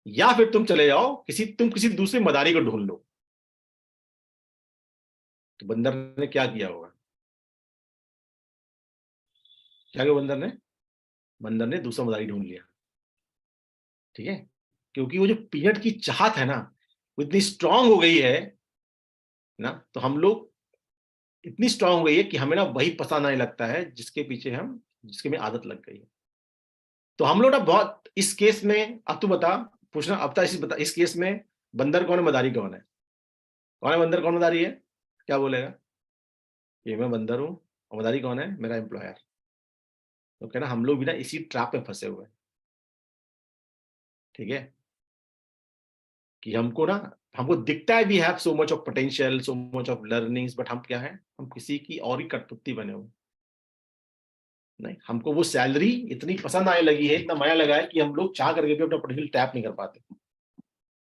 या फिर तुम चले जाओ तुम किसी दूसरे मदारी को ढूंढ लो। तो बंदर ने क्या किया होगा, क्या किया बंदर ने दूसरा मदारी ढूंढ लिया। ठीक है, क्योंकि वो जो पीनट की चाहत है ना, वो इतनी स्ट्रांग हो गई है ना, तो हम लोग इतनी स्ट्रांग हो गई है कि हमें ना वही पसंद आने लगता है जिसके में आदत लग गई है। तो हम लोग ना बहुत इस केस में, अब तू बता, पूछना अब बता, इस केस में बंदर कौन है, मदारी कौन है? कौन है बंदर, कौन मदारी है? क्या बोलेगा? ये मैं बंदर हूं, और मदारी कौन है? मेरा एम्प्लॉयर। तो कहना हम लोग भी ना इसी ट्रैप में फंसे हुए हैं। ठीक है, कि हमको दिखता है we have so much of potential, so much of learnings, but हम क्या है, हम किसी की और ही कठपुतली बने हुए। नहीं, हमको वो सैलरी इतनी पसंद आने लगी है, इतना माया लगा है कि हम लोग चाह करके भी अपना पोटेंशियल टैप नहीं कर पाते।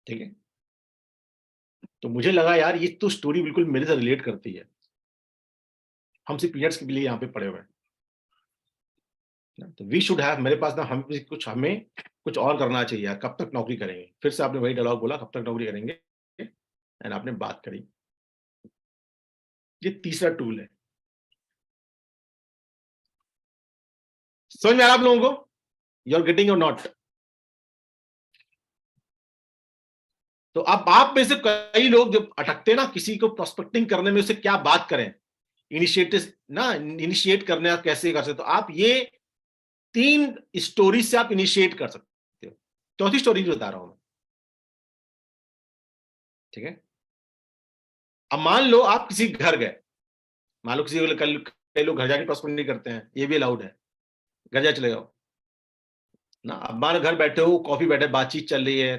ठीक है, तो मुझे लगा यार ये तो स्टोरी बिल्कुल मेरे से रिलेट करती है। हम सिर्फ पीरियड्स के लिए यहाँ पे पड़े हुए हैं। तो वी शुड हैव, मेरे पास ना हमें कुछ और करना चाहिए। कब तक नौकरी करेंगे? फिर से आपने वही डायलॉग बोला, कब तक नौकरी करेंगे, एंड आपने बात करी। ये तीसरा टूल है। समझ में आ रहा आप लोगों को? यू आर गेटिंग और नॉट? तो अब आप में से कई लोग जब अटकते ना किसी को प्रोस्पेक्टिंग करने में, उसे क्या बात करें, इनिशिएट करने आप कैसे कर सकते? तो आप ये 3 स्टोरी से आप इनिशिएट कर सकते हो। चौथी स्टोरी बता रहा हूं मैं। ठीक है, अब मान लो आप किसी घर गए, मान लो किसी कई लोग घर जाके प्रोस्पेक्टिंग नहीं करते हैं, ये भी अलाउड है, घर जा चले जाओ ना। अब मान घर बैठे हो, कॉफी बैठे, बातचीत चल रही है,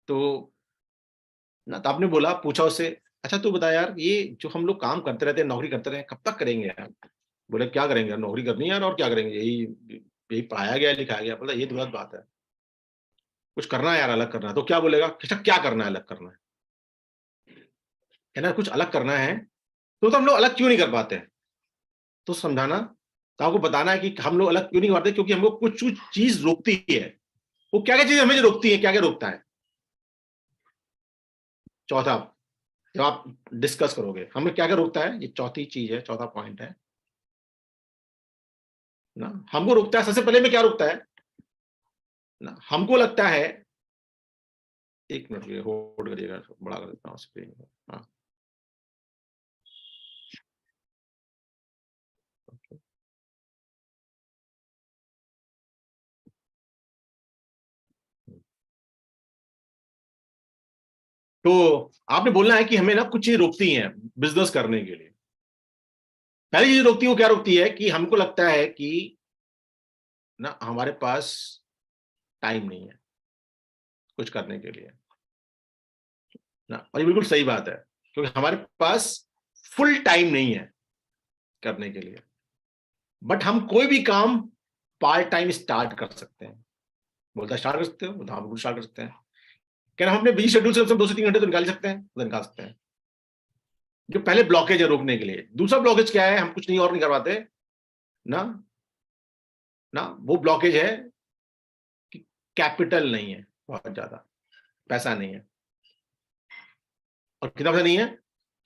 तो ना, तो आपने बोला, पूछा उससे, अच्छा तू बता यार, ये जो हम लोग काम करते रहते हैं, नौकरी करते रहे, कब तक करेंगे यार? बोले क्या करेंगे यार, नौकरी करनी है यार, और क्या करेंगे, यही पढ़ाया गया, लिखाया गया। बोला ये तो गलत बात है, कुछ करना है यार, अलग करना है। तो क्या बोलेगा, अच्छा क्या करना है, अलग करना है ना, कुछ अलग करना है, तो हम लोग अलग क्यों नहीं कर पाते हैं? तो समझाना, तो आपको बताना है कि हम लोग अलग क्यों नहीं करते, क्योंकि हमको कुछ चीज रोकती है। वो क्या क्या चीज हमें जो रोकती है, क्या क्या रोकता है? चौथा, जब आप डिस्कस करोगे हमें क्या क्या रोकता है, ये चौथी चीज है, चौथा पॉइंट है ना। हमको रोकता है, सबसे पहले में क्या रोकता है ना, हमको लगता है, 1 मिनट होल्ड करिएगा, बड़ा कर देता हूँ स्क्रीन। हाँ, तो आपने बोलना है कि हमें ना कुछ चीज रोकती हैं बिजनेस करने के लिए। पहली चीज रोकती है, वो क्या रोकती है कि हमको लगता है कि ना हमारे पास टाइम नहीं है कुछ करने के लिए ना। और ये बिल्कुल सही बात है, क्योंकि हमारे पास फुल टाइम नहीं है करने के लिए, बट हम कोई भी काम पार्ट टाइम स्टार्ट कर सकते हैं। बोलता स्टार्ट कर सकते हो, हाँ बिल्कुल स्टार्ट कर सकते हैं। क्या हम अपने बिजी शेड्यूल से 2 से 3 घंटे तो निकाल सकते हैं, तो निकाल सकते हैं। जो पहले ब्लॉकेज है रोकने के लिए, दूसरा ब्लॉकेज क्या है, हम कुछ नहीं और नहीं करवाते ना ना, वो ब्लॉकेज है कि कैपिटल नहीं है, बहुत ज्यादा पैसा नहीं है। और कितना पैसा नहीं है?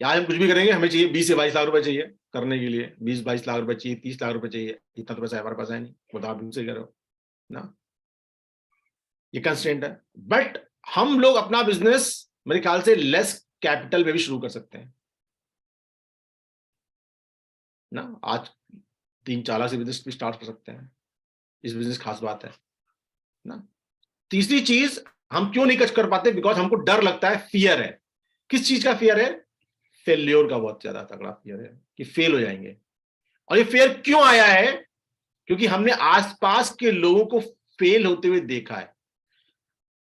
कि आज हम कुछ भी करेंगे, हमें चाहिए 20 से 22 लाख रुपए चाहिए करने के लिए, 20-22 लाख रुपए चाहिए, 30 लाख रुपए चाहिए, इतना तो पैसा हमारे पास है नहीं, वो तो आप से करो ना, ये कंस्ट्रेंट है। बट हम लोग अपना बिजनेस मेरे ख्याल से लेस कैपिटल में भी शुरू कर सकते हैं ना। आज 3-4 लाख से बिजनेस भी स्टार्ट कर सकते हैं, इस बिजनेस खास बात है ना। तीसरी चीज हम क्यों नहीं कर पाते, बिकॉज हमको डर लगता है, फियर है। किस चीज का फियर है? फेल्योर का बहुत ज्यादा तगड़ा फियर है कि फेल हो जाएंगे। और ये फियर क्यों आया है? क्योंकि हमने आसपास के लोगों को फेल होते हुए देखा है।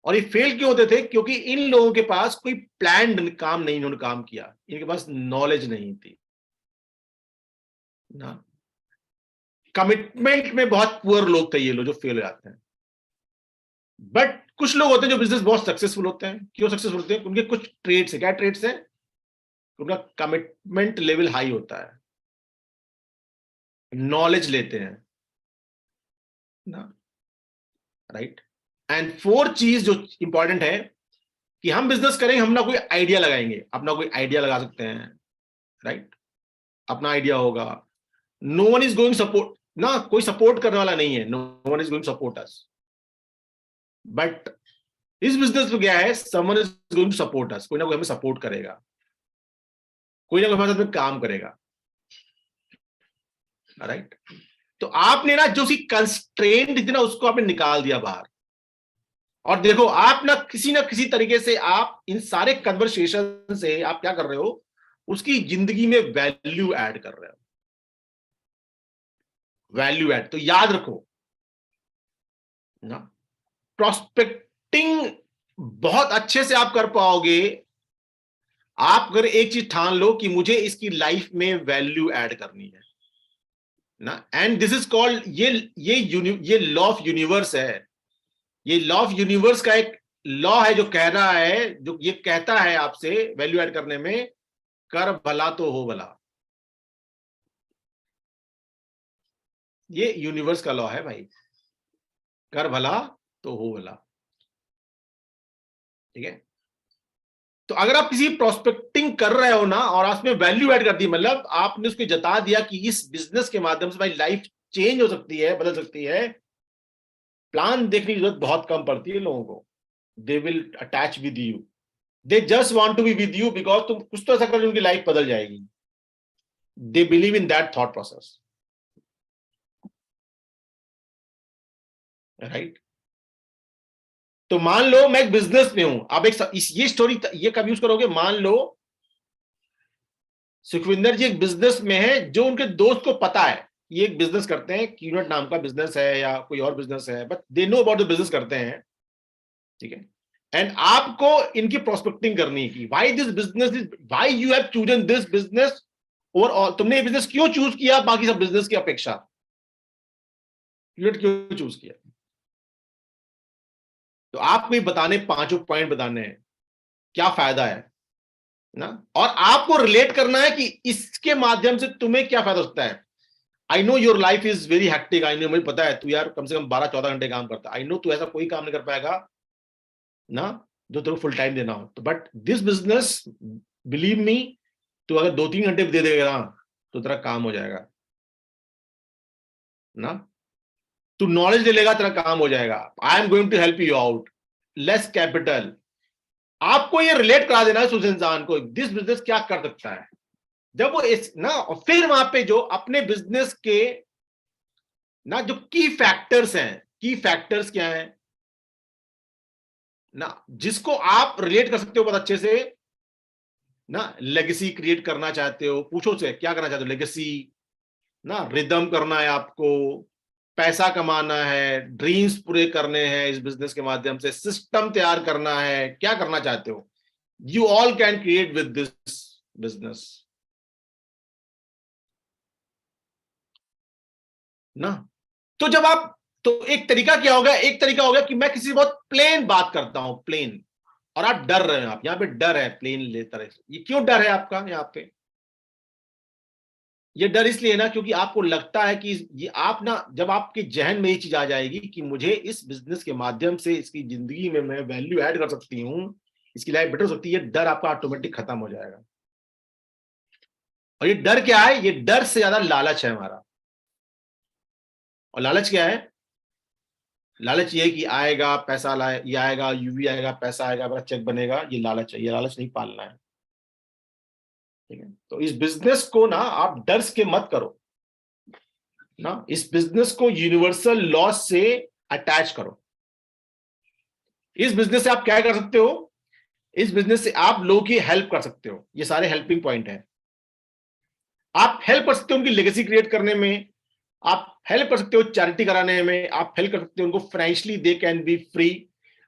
और ये फेल क्यों होते थे? क्योंकि इन लोगों के पास कोई प्लान्ड काम नहीं, इन्होंने काम किया, इनके पास नॉलेज नहीं थी ना। कमिटमेंट में बहुत पुअर लोग थे ये लोग जो फेल हो जाते हैं। बट कुछ लोग होते हैं जो बिजनेस बहुत सक्सेसफुल होते हैं। क्यों सक्सेसफुल होते हैं? उनके कुछ ट्रेड्स है। क्या ट्रेड्स है? उनका कमिटमेंट लेवल हाई होता है, नॉलेज लेते हैं ना, राइट। एंड 4 चीज जो इंपॉर्टेंट है कि हम बिजनेस करेंगे, हम ना कोई आइडिया लगाएंगे, अपना कोई आइडिया लगा सकते हैं, राइट। अपना आइडिया होगा, no one is going support ना, कोई सपोर्ट करने वाला नहीं है, no one is going support us. But इस बिजनेस में क्या है? Someone is going to support us, कोई ना कोई हमें सपोर्ट करेगा, कोई ना कोई हमारे साथ में काम करेगा, राइट। तो आपने ना जो उसकी कंस्ट्रेंट थी ना, उसको आपने निकाल दिया बाहर। और देखो, आप ना किसी तरीके से आप इन सारे कन्वर्सेशन से आप क्या कर रहे हो? उसकी जिंदगी में वैल्यू ऐड कर रहे हो, वैल्यू ऐड। तो याद रखो ना, प्रोस्पेक्टिंग बहुत अच्छे से आप कर पाओगे आप अगर एक चीज ठान लो कि मुझे इसकी लाइफ में वैल्यू ऐड करनी है ना। एंड दिस इज कॉल्ड, ये लॉ ऑफ यूनिवर्स है। ये लॉ ऑफ यूनिवर्स का एक लॉ है जो कह रहा है, जो ये कहता है आपसे वैल्यू ऐड करने में, कर भला तो हो भला। ये यूनिवर्स का लॉ है भाई, कर भला तो हो भला, ठीक है। तो अगर आप किसी प्रोस्पेक्टिंग कर रहे हो ना और उसमें वैल्यू ऐड कर दी, मतलब आपने उसको जता दिया कि इस बिजनेस के माध्यम से भाई लाइफ चेंज हो सकती है, बदल सकती है, प्लान देखने की जरूरत बहुत कम पड़ती है लोगों को। They will attach with you, they just want to be with you because तुम कुछ तो ऐसा करो उनकी लाइफ बदल जाएगी। They believe in that thought process, right. तो मान लो मैं एक बिजनेस में हूं, अब ये स्टोरी ये कब यूज करोगे? मान लो सुखविंदर जी एक बिजनेस में है, जो उनके दोस्त को पता है ये एक बिजनेस करते हैं, क्यूनेट नाम का बिजनेस है या कोई और बिजनेस है, but they know about the business करते हैं, ठीक है। एंड आपको इनकी प्रोस्पेक्टिंग करनी है कि why this business is, why you have chosen this business और तुमने ये बिजनेस क्यों चूज किया बाकी सब बिजनेस की अपेक्षा, क्यों चूज किया? तो आपको ये बताने 5 पॉइंट बताने हैं क्या फायदा है ना, और आपको रिलेट करना है कि इसके माध्यम से तुम्हें क्या फायदा हो सकता है। I know your life is very hectic, I know, मुझे पता है तू यार कम से कम 12-14 घंटे काम करता है, आई नो तू ऐसा कोई काम नहीं कर पाएगा ना जो तेरे को फुल टाइम देना हो। तो but this business, believe me, तू अगर 2-3 घंटे दे देगा ना तो तेरा काम हो जाएगा ना, तू नॉलेज ले लेगा, तेरा काम हो जाएगा। I am going to help you out, less capital. आपको ये रिलेट करा देना है उस इंसान को, दिस बिजनेस क्या कर सकता है। जब वो इस ना, और फिर वहां पे जो अपने बिजनेस के ना जो की फैक्टर्स हैं, की फैक्टर्स क्या हैं ना, जिसको आप रिलेट कर सकते हो बहुत अच्छे से ना। लेगेसी क्रिएट करना चाहते हो, पूछो से क्या करना चाहते हो, लेगेसी ना, रिदम करना है आपको, पैसा कमाना है, ड्रीम्स पूरे करने हैं इस बिजनेस के माध्यम से, सिस्टम तैयार करना है, क्या करना चाहते हो, you all can create with this business ना। तो जब आप, तो एक तरीका क्या होगा, एक तरीका होगा कि मैं किसी से बहुत प्लेन बात करता हूं, प्लेन, और आप डर रहे हैं, आप यहां पे डर है प्लेन लेता है। ये क्यों डर है आपका यहां पे? ये डर इसलिए ना क्योंकि आपको लगता है कि ये आप ना, जब आपके जहन में ये चीज आ जाएगी कि मुझे इस बिजनेस के माध्यम से इसकी जिंदगी में मैं वैल्यू ऐड कर सकती हूँ, इसकी लाइफ बेटर हो सकती है, डर आपका ऑटोमेटिक खत्म हो जाएगा। और ये डर क्या है? ये डर से ज्यादा लालच है हमारा। और लालच क्या है? लालच ये है कि आएगा पैसा, लाए ये आएगा, यूवी आएगा, पैसा आएगा, मेरा चेक बनेगा, ये लालच है। ये लालच नहीं पालना है, ठीक है? तो इस बिजनेस को ना आप डर के मत करो ना, इस बिजनेस को यूनिवर्सल लॉ से अटैच करो। इस बिजनेस से आप क्या कर सकते हो? इस बिजनेस से आप लोगों की हेल्प कर सकते हो। ये सारे हेल्पिंग पॉइंट हैं। आप हेल्प कर सकते हो उनकी लेगेसी क्रिएट करने में, आप हेल्प कर सकते हो चैरिटी कराने में, आप हेल्प कर सकते हो उनको financially they can be free,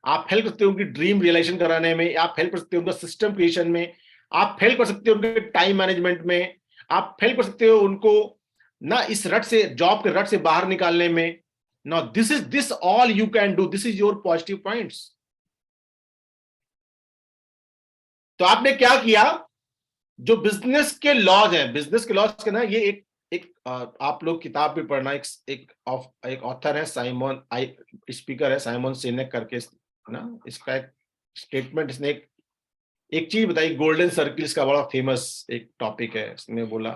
आप हेल्प कर सकते हो उनकी ड्रीम रियलाइजेशन कराने में, आप हेल्प कर सकते हो उनका सिस्टम क्रिएशन में, आप हेल्प कर सकते हो उनके टाइम मैनेजमेंट में, आप हेल्प कर सकते हो उनको ना इस रट से, जॉब के रट से बाहर निकालने में। Now this all you can do, this is your positive points. तो आपने क्या किया? जो बिजनेस के लॉज हैं, बिजनेस के लॉज के ना, ये एक आप लोग किताब भी पढ़ना, एक ऑथर है साइमन, स्पीकर है साइमन सिनेक करके ना, इसका एक स्टेटमेंट, इसने एक चीज बताई, गोल्डन सर्किल्स का बड़ा फेमस एक टॉपिक है। इसने बोला,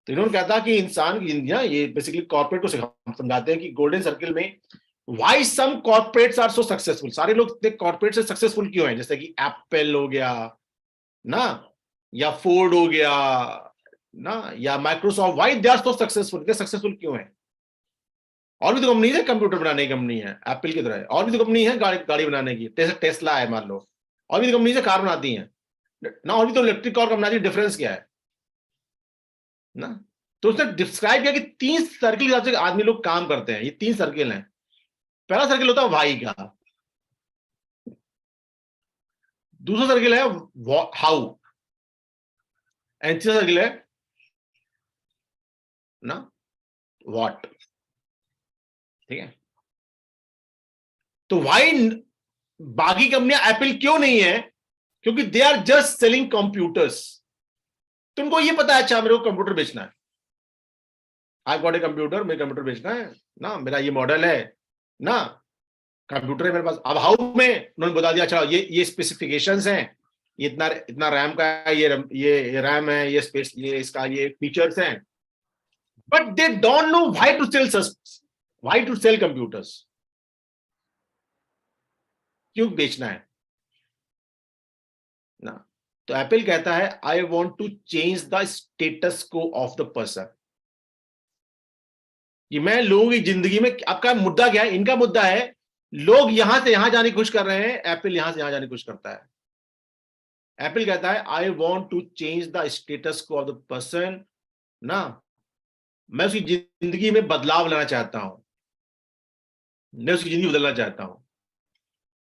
तो इन्होंने कहा था कि इंसान की जिंदगी, ये बेसिकली कॉर्पोरेट को समझाते हैं कि गोल्डन सर्किल में why some corporates are so successful. सारे लोग कॉर्पोरेट से सक्सेसफुल क्यों हैं? जैसे कि एप्पल हो गया ना, या फोर्ड हो गया ना, या Microsoft, why they are so successful? इतने सक्सेसफुल क्यों है? और भी तो कंपनी है कंप्यूटर बनाने की, कंपनी है एप्पल की तरह, और भी तो कंपनी है गाड़ी बनाने की, टेस्ला है मान लो, और भी तो कंपनी से कार बनाती हैं ना, और भी तो इलेक्ट्रिक कार बनाती है। डिफरेंस क्या है ना? तो उसने डिस्क्राइब किया कि 3 सर्किल के हिसाब से आदमी लोग काम करते हैं। ये 3 सर्किल हैं। पहला सर्किल होता है वाई का, दूसरा सर्किल है हाउ, एंड तीसरा सर्किल है ना व्हाट, ठीक है? तो वाई बाकी कंपनियां एप्पल क्यों नहीं है? क्योंकि they are just selling computers. तुमको ये पता है, अच्छा मेरे को कंप्यूटर बेचना है, आई गॉट ए कंप्यूटर, मेरे कंप्यूटर बेचना है ना, मेरा ये मॉडल है ना, कंप्यूटर है मेरे पास। अब हाउ में उन्होंने बता दिया, अच्छा ये स्पेसिफिकेशंस हैं, ये इतना रैम का है, ये रैम है, ये स्पेस, ये इसका ये फीचर्स हैं, but they don't know why to sell computers, क्यों बेचना है ना? तो एप्पल कहता है I want to change the status quo of the person, कि मैं लोगों की जिंदगी में, आपका मुद्दा क्या है? इनका मुद्दा है लोग यहां से यहां जाने की कोशिश कर रहे हैं, एप्पल यहां से यहां जाने की कोशिश करता है। एप्पल कहता है I want to change the status quo of the person ना, मैं उसकी जिंदगी में बदलाव लाना चाहता हूं, मैं उसकी जिंदगी बदलना चाहता हूं,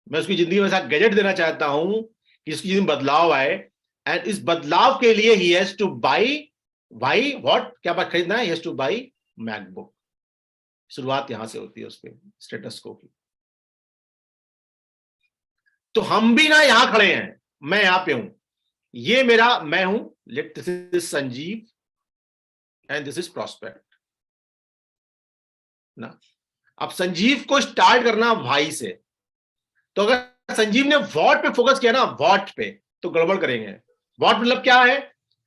मैं उसकी जिंदगी में ऐसा गैजेट देना चाहता हूं कि इसकी जिंदगी में बदलाव आए। एंड इस बदलाव के लिए he has two by what, क्या बात खरीदना है? He has two by MacBook. शुरुआत यहां से होती है उसके स्टेटस को की। तो हम भी ना यहां खड़े हैं, मैं यहां पे हूं, ये मेरा मैं हूं, let this is Sanjeev and this is prospect ना। अब संजीव को स्टार्ट करना भाई से, तो अगर संजीव ने वॉट पे फोकस किया ना, वॉट पे, तो गड़बड़ करेंगे। वॉट मतलब क्या है?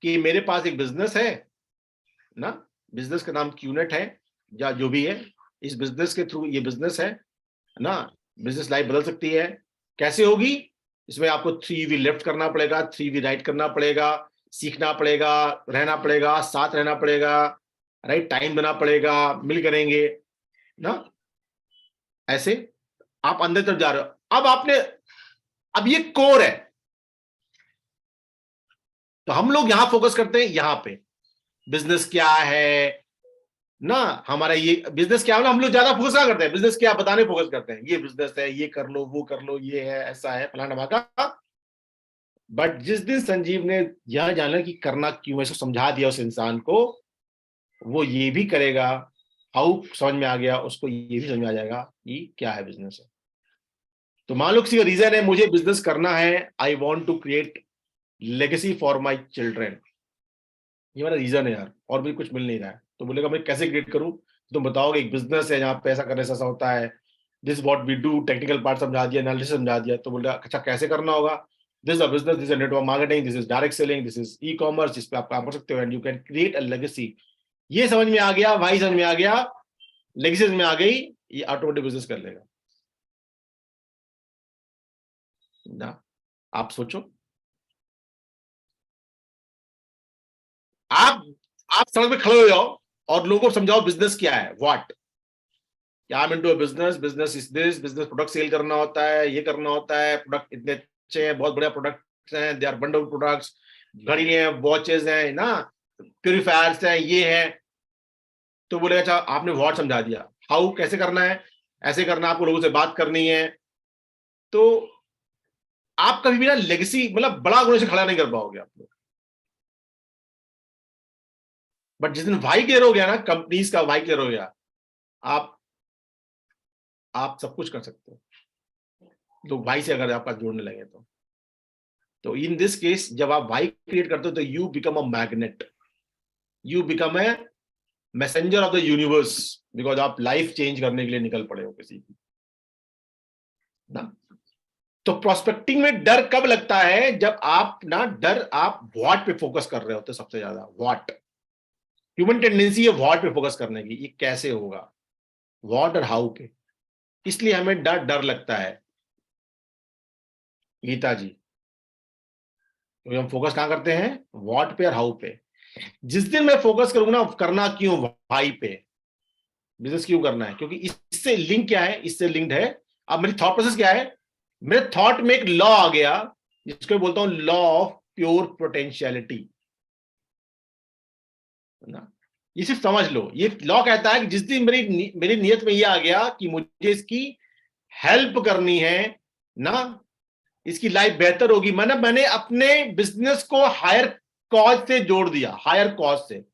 कि मेरे पास एक बिजनेस है ना, बिजनेस का नाम क्यूनेट है या जो भी है, इस बिजनेस के थ्रू ये बिजनेस है ना, बिजनेस लाइफ बदल सकती है। कैसे होगी? इसमें आपको 3V लेफ्ट करना पड़ेगा, 3V राइट करना पड़ेगा, सीखना पड़ेगा, रहना पड़ेगा, साथ रहना पड़ेगा, राइट टाइम देना पड़ेगा, मिल करेंगे ना, ऐसे आप अंदर तरफ जा रहे हो। अब ये कोर है, तो हम लोग यहां फोकस करते हैं, यहां पे बिजनेस क्या है ना, हमारा ये बिजनेस क्या है, हम लोग ज्यादा फोकस क्या करते हैं? बिजनेस क्या बताने फोकस करते हैं, ये बिजनेस है, ये कर लो, वो कर लो, ये है, ऐसा है, फलाना ढमाका। बट जिस दिन संजीव ने यह जाना कि करना क्यों है, इसको समझा दिया उस इंसान को, वो ये भी करेगा। हाउ समझ में आ गया उसको, ये भी समझ में आ जाएगा कि क्या है बिजनेस है। तो मान लो किसी का रीजन है, मुझे बिजनेस करना है, I want to create legacy for my children, ये मेरा रीजन है यार, और भी कुछ मिल नहीं रहा है। तो बोलेगा मैं कैसे क्रिएट करूं? तुम बताओगे एक बिजनेस है जहां पे ऐसा करने से ऐसा होता है, this what we do, technical part समझा दिया, एनालिसिस समझा दिया। तो बोलेगा अच्छा कैसे करना होगा? This a business, this is network marketing, this is direct selling, this is e commerce, जिस पे आप काम कर सकते हो and you can create a legacy. ये समझ में आ गया, भाई समझ में आ गया, लेगेसी में आ गई, ये ऑटोमेटिक बिजनेस कर लेगा ना। आप सोचो, आप सड़क पे खड़े हो जाओ और लोगों को समझाओ बिजनेस क्या है, what, I am into a business, business is this, business product sell करना होता है, ये करना होता है, प्रोडक्ट इतने अच्छे हैं, बहुत बढ़िया प्रोडक्ट्स हैं, दे आर वंडरफुल प्रोडक्ट्स, घड़ी है, वॉचेस हैं ना, प्यूरिफायर्स हैं, ये है। तो बोले अच्छा आपने व्हाट समझा दिया, हाउ कैसे करना है, ऐसे करना, आपको लोगों से बात करनी है। तो आप कभी भी ना लेगेसी मतलब बड़ा होने से खड़ा नहीं कर पाओगे आप लोग। बट जिस दिन वाई क्लियर हो गया ना, कंपनीज का वाई क्लियर हो गया, आप सब कुछ कर सकते हो, लोग वाई से अगर आपका जोड़ने लगे तो इन दिस केस जब आप वाई क्रिएट करते हो तो you become a magnet, you become a messenger of the universe, because आप लाइफ चेंज करने के लिए निकल पड़े हो किसी की ना। तो प्रोस्पेक्टिंग में डर कब लगता है, जब आप ना डर आप व्हाट पे फोकस कर रहे होते हो सबसे ज्यादा, व्हाट, ह्यूमन टेंडेंसी है व्हाट पे फोकस करने की, ये कैसे होगा, व्हाट और हाउ पे, इसलिए हमें डर लगता है। गीता जी, तो हम फोकस कहां करते हैं, व्हाट पे और हाउ पे। जिस दिन मैं फोकस करूंगा ना, करना क्यों वाई पे, बिजनेस क्यों करना है, क्योंकि इससे लिंक क्या है, इससे लिंक्ड है। अब मेरी थॉट प्रोसेस क्या है, मेरे थॉट में एक लॉ आ गया जिसको बोलता हूं लॉ ऑफ प्योर पोटेंशियलिटी ना। ये सिर्फ समझ लो, ये लॉ कहता है कि जिस दिन मेरी नियत में ये आ गया कि मुझे इसकी हेल्प करनी है ना, इसकी लाइफ बेहतर होगी, मैंने अपने बिजनेस को हायर कॉज से जोड़ दिया, हायर कॉज से,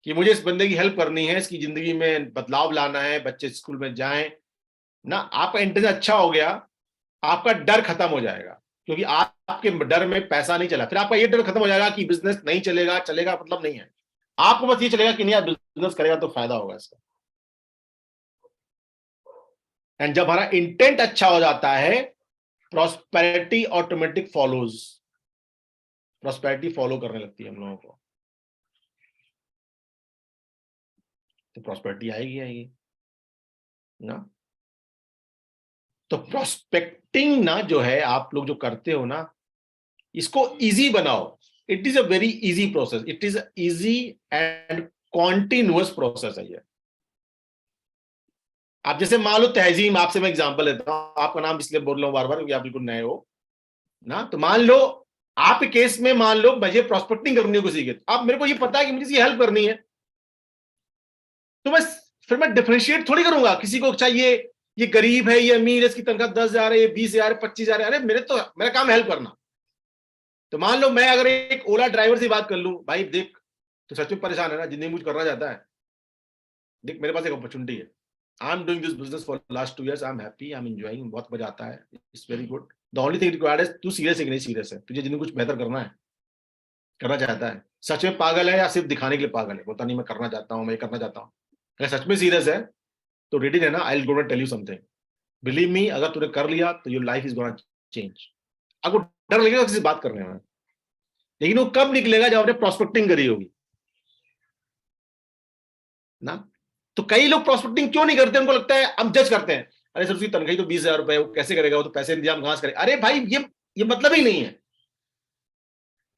कि मुझे इस बंदे की हेल्प करनी है, इसकी जिंदगी में बदलाव लाना है, बच्चे स्कूल में जाएं ना। आपका इंटेंशन अच्छा हो गया, आपका डर खत्म हो जाएगा, क्योंकि आपके डर में पैसा नहीं चला, फिर आपका ये डर खत्म हो जाएगा कि बिजनेस नहीं चलेगा, चलेगा मतलब नहीं है, आपको बस ये चलेगा कि नहीं यार बिजनेस करेगा तो फायदा होगा इसका। एंड जब हमारा इंटेंट अच्छा हो जाता है, prosperity automatic follows, prosperity follow करने लगती है हम लोगों को, तो प्रॉस्पेरिटी आएगी ना। तो प्रॉस्पेक्टिंग ना जो है आप लोग जो करते हो ना, इसको इजी बनाओ, it is a very easy process, it is easy and continuous process है ये। आप जैसे मान लो तहजीम, आपसे मैं एग्जांपल लेता हूं, आपका नाम इसलिए बोल रहा हूं बार बार क्योंकि आप बिल्कुल नए हो ना। तो मान लो आपके केस में, मान लो मुझे प्रॉस्पेक्टिंग करनी है किसी के, अब मेरे को ये पता है कि मुझे इसकी हेल्प करनी है, तो फिर मैं डिफरेंशिएट थोड़ी करूंगा किसी को, चाहिए ये गरीब है, ये अमीर है, इसकी तनख्वाह 10,000 है, ये 20,000 है, 25,000 है, अरे मेरा काम हेल्प करना। तो मान लो मैं अगर एक ओला ड्राइवर से बात कर लूं, भाई देख तो सच में परेशान है ना, जिंदगी में कुछ करना चाहता है, देख मेरे पास एक अपॉर्चुनिटी है, I am doing this business for last 2 years, I am happy, I am enjoying, बहुत मजा आता है, it's very good, the only thing required is तू सीरियस है कि नहीं सीरियस है, तुझे जिंदगी में कुछ बेहतर करना है, करना चाहता है, सच में पागल है या सिर्फ दिखाने के लिए पागल है, बोलता नहीं मैं करना चाहता हूँ, मैं करना चाहता हूँ। अगर सच में सीरियस है तो रेडी रहना, I will go tell you something, believe me, अगर तूने कर लिया तो your life is gonna change. आपको डर लगेगा किसी से बात करने में, लेकिन वो कब निकलेगा जब आपने प्रॉस्पेक्टिंग करी होगी ना। तो कई लोग प्रॉस्पेक्टिंग क्यों नहीं करते, उनको लगता है, हम जज करते हैं, अरे सर उसकी तनख्वाही तो 20,000 रुपए, वो कैसे करेगा, वो तो पैसे इंतजाम कहां से करेगा। अरे भाई ये मतलब ही नहीं है।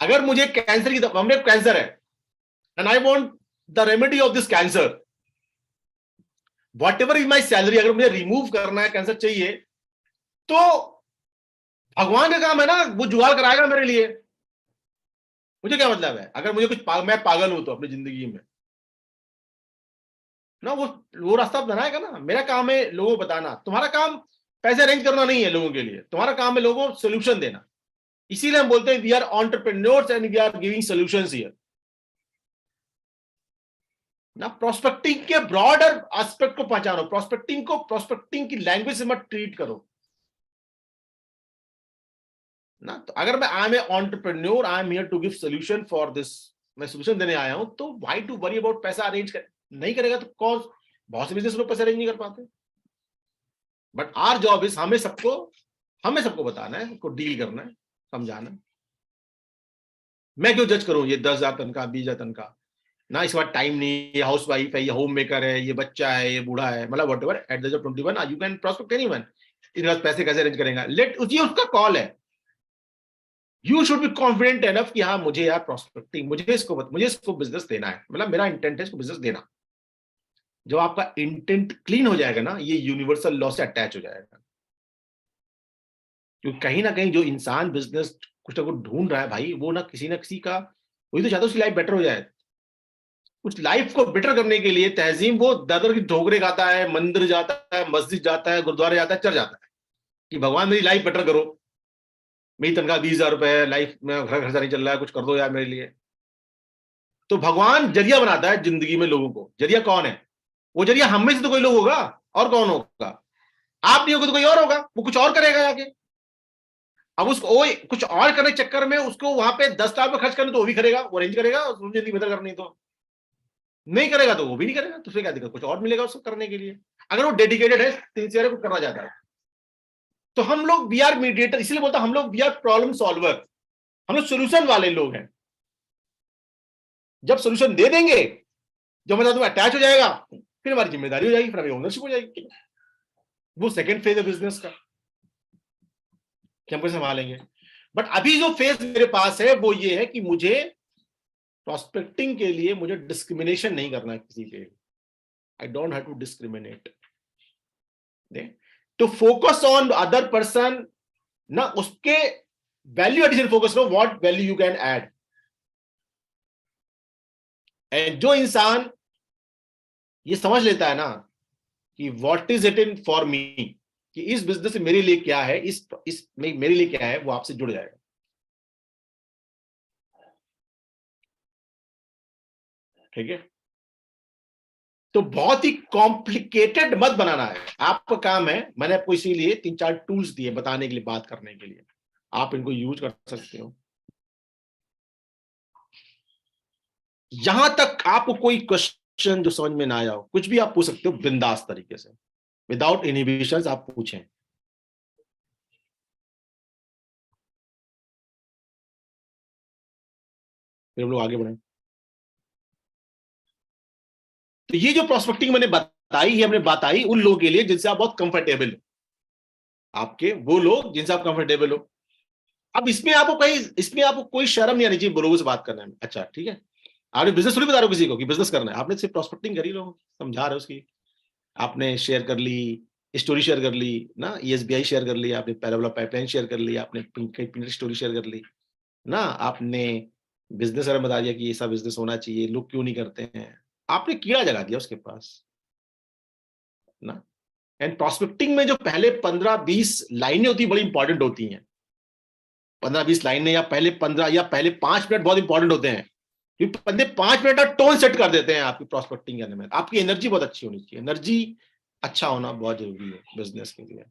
अगर मुझे कैंसर की, हमने कैंसर है and I want the remedy of this cancer, what ever is my salary, अगर मुझे रिमूव करना है, कैंसर चाहिए, तो भगवान का काम है ना, वो जुगाड़ कराएगा मेरे लिए, मुझे क्या मतलब है। अगर मुझे कुछ मैं पागल हूं तो अपनी जिंदगी में ना, वो रास्ता बनाएगा ना। मेरा काम है लोगों को बताना, तुम्हारा काम पैसे अरेंज करना नहीं है लोगों के लिए, तुम्हारा काम है लोगों को सोल्यूशन देना। इसीलिए हम बोलते हैं we are entrepreneurs and we are giving solutions here ना। प्रोस्पेक्टिंग के ब्रॉडर एस्पेक्ट को पहचानो, प्रोस्पेक्टिंग की लैंग्वेज से मत ट्रीट करो ना। तो अगर मैं I am a entrepreneur, I am here to give solution for this, मैं सॉल्यूशन देने आया हूं, तो व्हाई टू वरी अबाउट पैसा अरेंज कर, नहीं करेगा तो कॉज, बहुत से बिजनेस लोग पैसा अरेंज नहीं कर पाते। बट आवर जॉब इज हमें सबको हमें सबको बताना है, सबको डील करना है, समझाना है। मैं क्यों जज करूं ये 10,000 तनख्वाह, 20,000 तनख्वाह ना, इस बार टाइम नहीं, ये हाउस वाइफ है, ये होम मेकर है, ये बच्चा है, ये बूढ़ा है, मतलब whatever, at the age of 21 you can prospect anyone. इनके पास पैसे कैसे अरेंज करेगा, लेट ये उसका कॉल है। You should be confident enough कि हाँ मुझे यार प्रॉस्पेक्टिंग, मुझे इसको बिजनेस देना है, मतलब मेरा इंटेंट है इसको बिजनेस देना। जब आपका इंटेंट क्लीन हो जाएगा ना, ये यूनिवर्सल लॉ से अटैच हो जाएगा। क्योंकि कहीं ना कहीं जो इंसान बिजनेस कुछ ना कुछ ढूंढ रहा है भाई, वो ना किसी का, वही तो चाहता है उसकी लाइफ बेटर हो जाए। उस लाइफ को बेटर करने के लिए तहजीम वो दर की ठोकरे खाता है, मंदिर जाता है, मस्जिद जाता है, गुरुद्वारे जाता है, चढ़ जाता है कि भगवान मेरी लाइफ बेटर करो, मेरी तनख्वाह 20,000 रुपए है, लाइफ में घर खर्चा नहीं चल रहा है, कुछ कर दो यार मेरे लिए। तो भगवान जरिया बनाता है जिंदगी में लोगों को। जरिया कौन है? वो जरिया हम में से तो कोई लोग होगा, और कौन होगा? आप नहीं होगा तो कोई और होगा, वो कुछ और करेगा जाके। अब उसको वो कुछ और करने के चक्कर में उसको वहां पे 10 लाख में खर्च करने तो वो भी करेगा, वो अरेंज करेगा, जिंदगी बेहतर करनी तो नहीं करेगा तो वो भी नहीं करेगा, तो फिर क्या दिक्कत, कुछ और मिलेगा उसको करने के लिए, अगर वो डेडिकेटेड है, सिंसियर कुछ करना चाहता है। तो हम लोग वी आर मीडिएटर, इसलिए बोलता हम लोग वी आर प्रॉब्लम सॉल्वर, हम लोग सोल्यूशन वाले लोग हैं। जब सोल्यूशन दे देंगे, जब हमारे साथ अटैच हो जाएगा, फिर हमारी जिम्मेदारी हो जाएगी, फिर हमारी ओनरशिप हो जाएगी। वो सेकंड फेज है बिजनेस का कि हम कैसे संभालेंगे। बट अभी जो फेज मेरे पास है वो ये है कि मुझे प्रॉस्पेक्टिंग के लिए मुझे डिस्क्रिमिनेशन नहीं करना है किसी पे। I don't have to discriminate, to focus on other person, ना उसके वैल्यू एडिशन फोकस करो, what value you can add. And जो इंसान ये समझ लेता है ना कि what is it in for me, कि इस बिजनेस में मेरे लिए क्या है, इस मेरे लिए क्या है, वो आपसे जुड़ जाएगा। ठीक है, तो बहुत ही कॉम्प्लिकेटेड मत बनाना है, आपका काम है। मैंने आपको इसीलिए 3-4 टूल्स दिए बताने के लिए, बात करने के लिए, आप इनको यूज कर सकते हो। यहां तक आपको कोई क्वेश्चन जो समझ में ना आया हो, कुछ भी आप पूछ सकते हो बिंदास तरीके से, विदाउट इनहिबिशंस आप पूछें। फिर हम लोग आगे बढ़े। तो ये जो प्रॉस्पेक्टिंग मैंने बताई है, हमने बताई उन लोगों के लिए जिनसे आप बहुत कंफर्टेबल हो, आपके वो लोग जिनसे आप कंफर्टेबल हो। अब इसमें आपको कोई शर्म नहीं आनी चाहिए लोगों से बात करने में। अच्छा ठीक है, आपने बिजनेस थोड़ी बता रहे हो किसी को कि बिजनेस करना है, आपने सिर्फ प्रॉस्पेक्टिंग करी, लोग समझा रहे हो उसकी, आपने शेयर कर ली, स्टोरी शेयर कर ली ना, ESBI शेयर कर ली, आपने पैराबोला पाइपलाइन शेयर कर ली, आपने पिंक स्टोरी शेयर कर ली ना, आपने बिजनेस में बता दिया कि ऐसा बिजनेस होना चाहिए, लोग क्यों नहीं करते हैं, आपने कीड़ा जगा दिया उसके पास ना। एंड प्रॉस्पेक्टिंग में जो पहले 15-20 लाइनें होती है बड़ी इंपॉर्टेंट होती हैं। 15-20 लाइनें या पहले 5 मिनट बहुत इंपॉर्टेंट होते हैं, क्योंकि पहले 5 मिनट का टोन सेट कर देते हैं आपकी प्रॉस्पेक्टिंग करने में। आपकी एनर्जी बहुत अच्छी होनी चाहिए, एनर्जी अच्छा होना बहुत जरूरी है बिजनेस के लिए।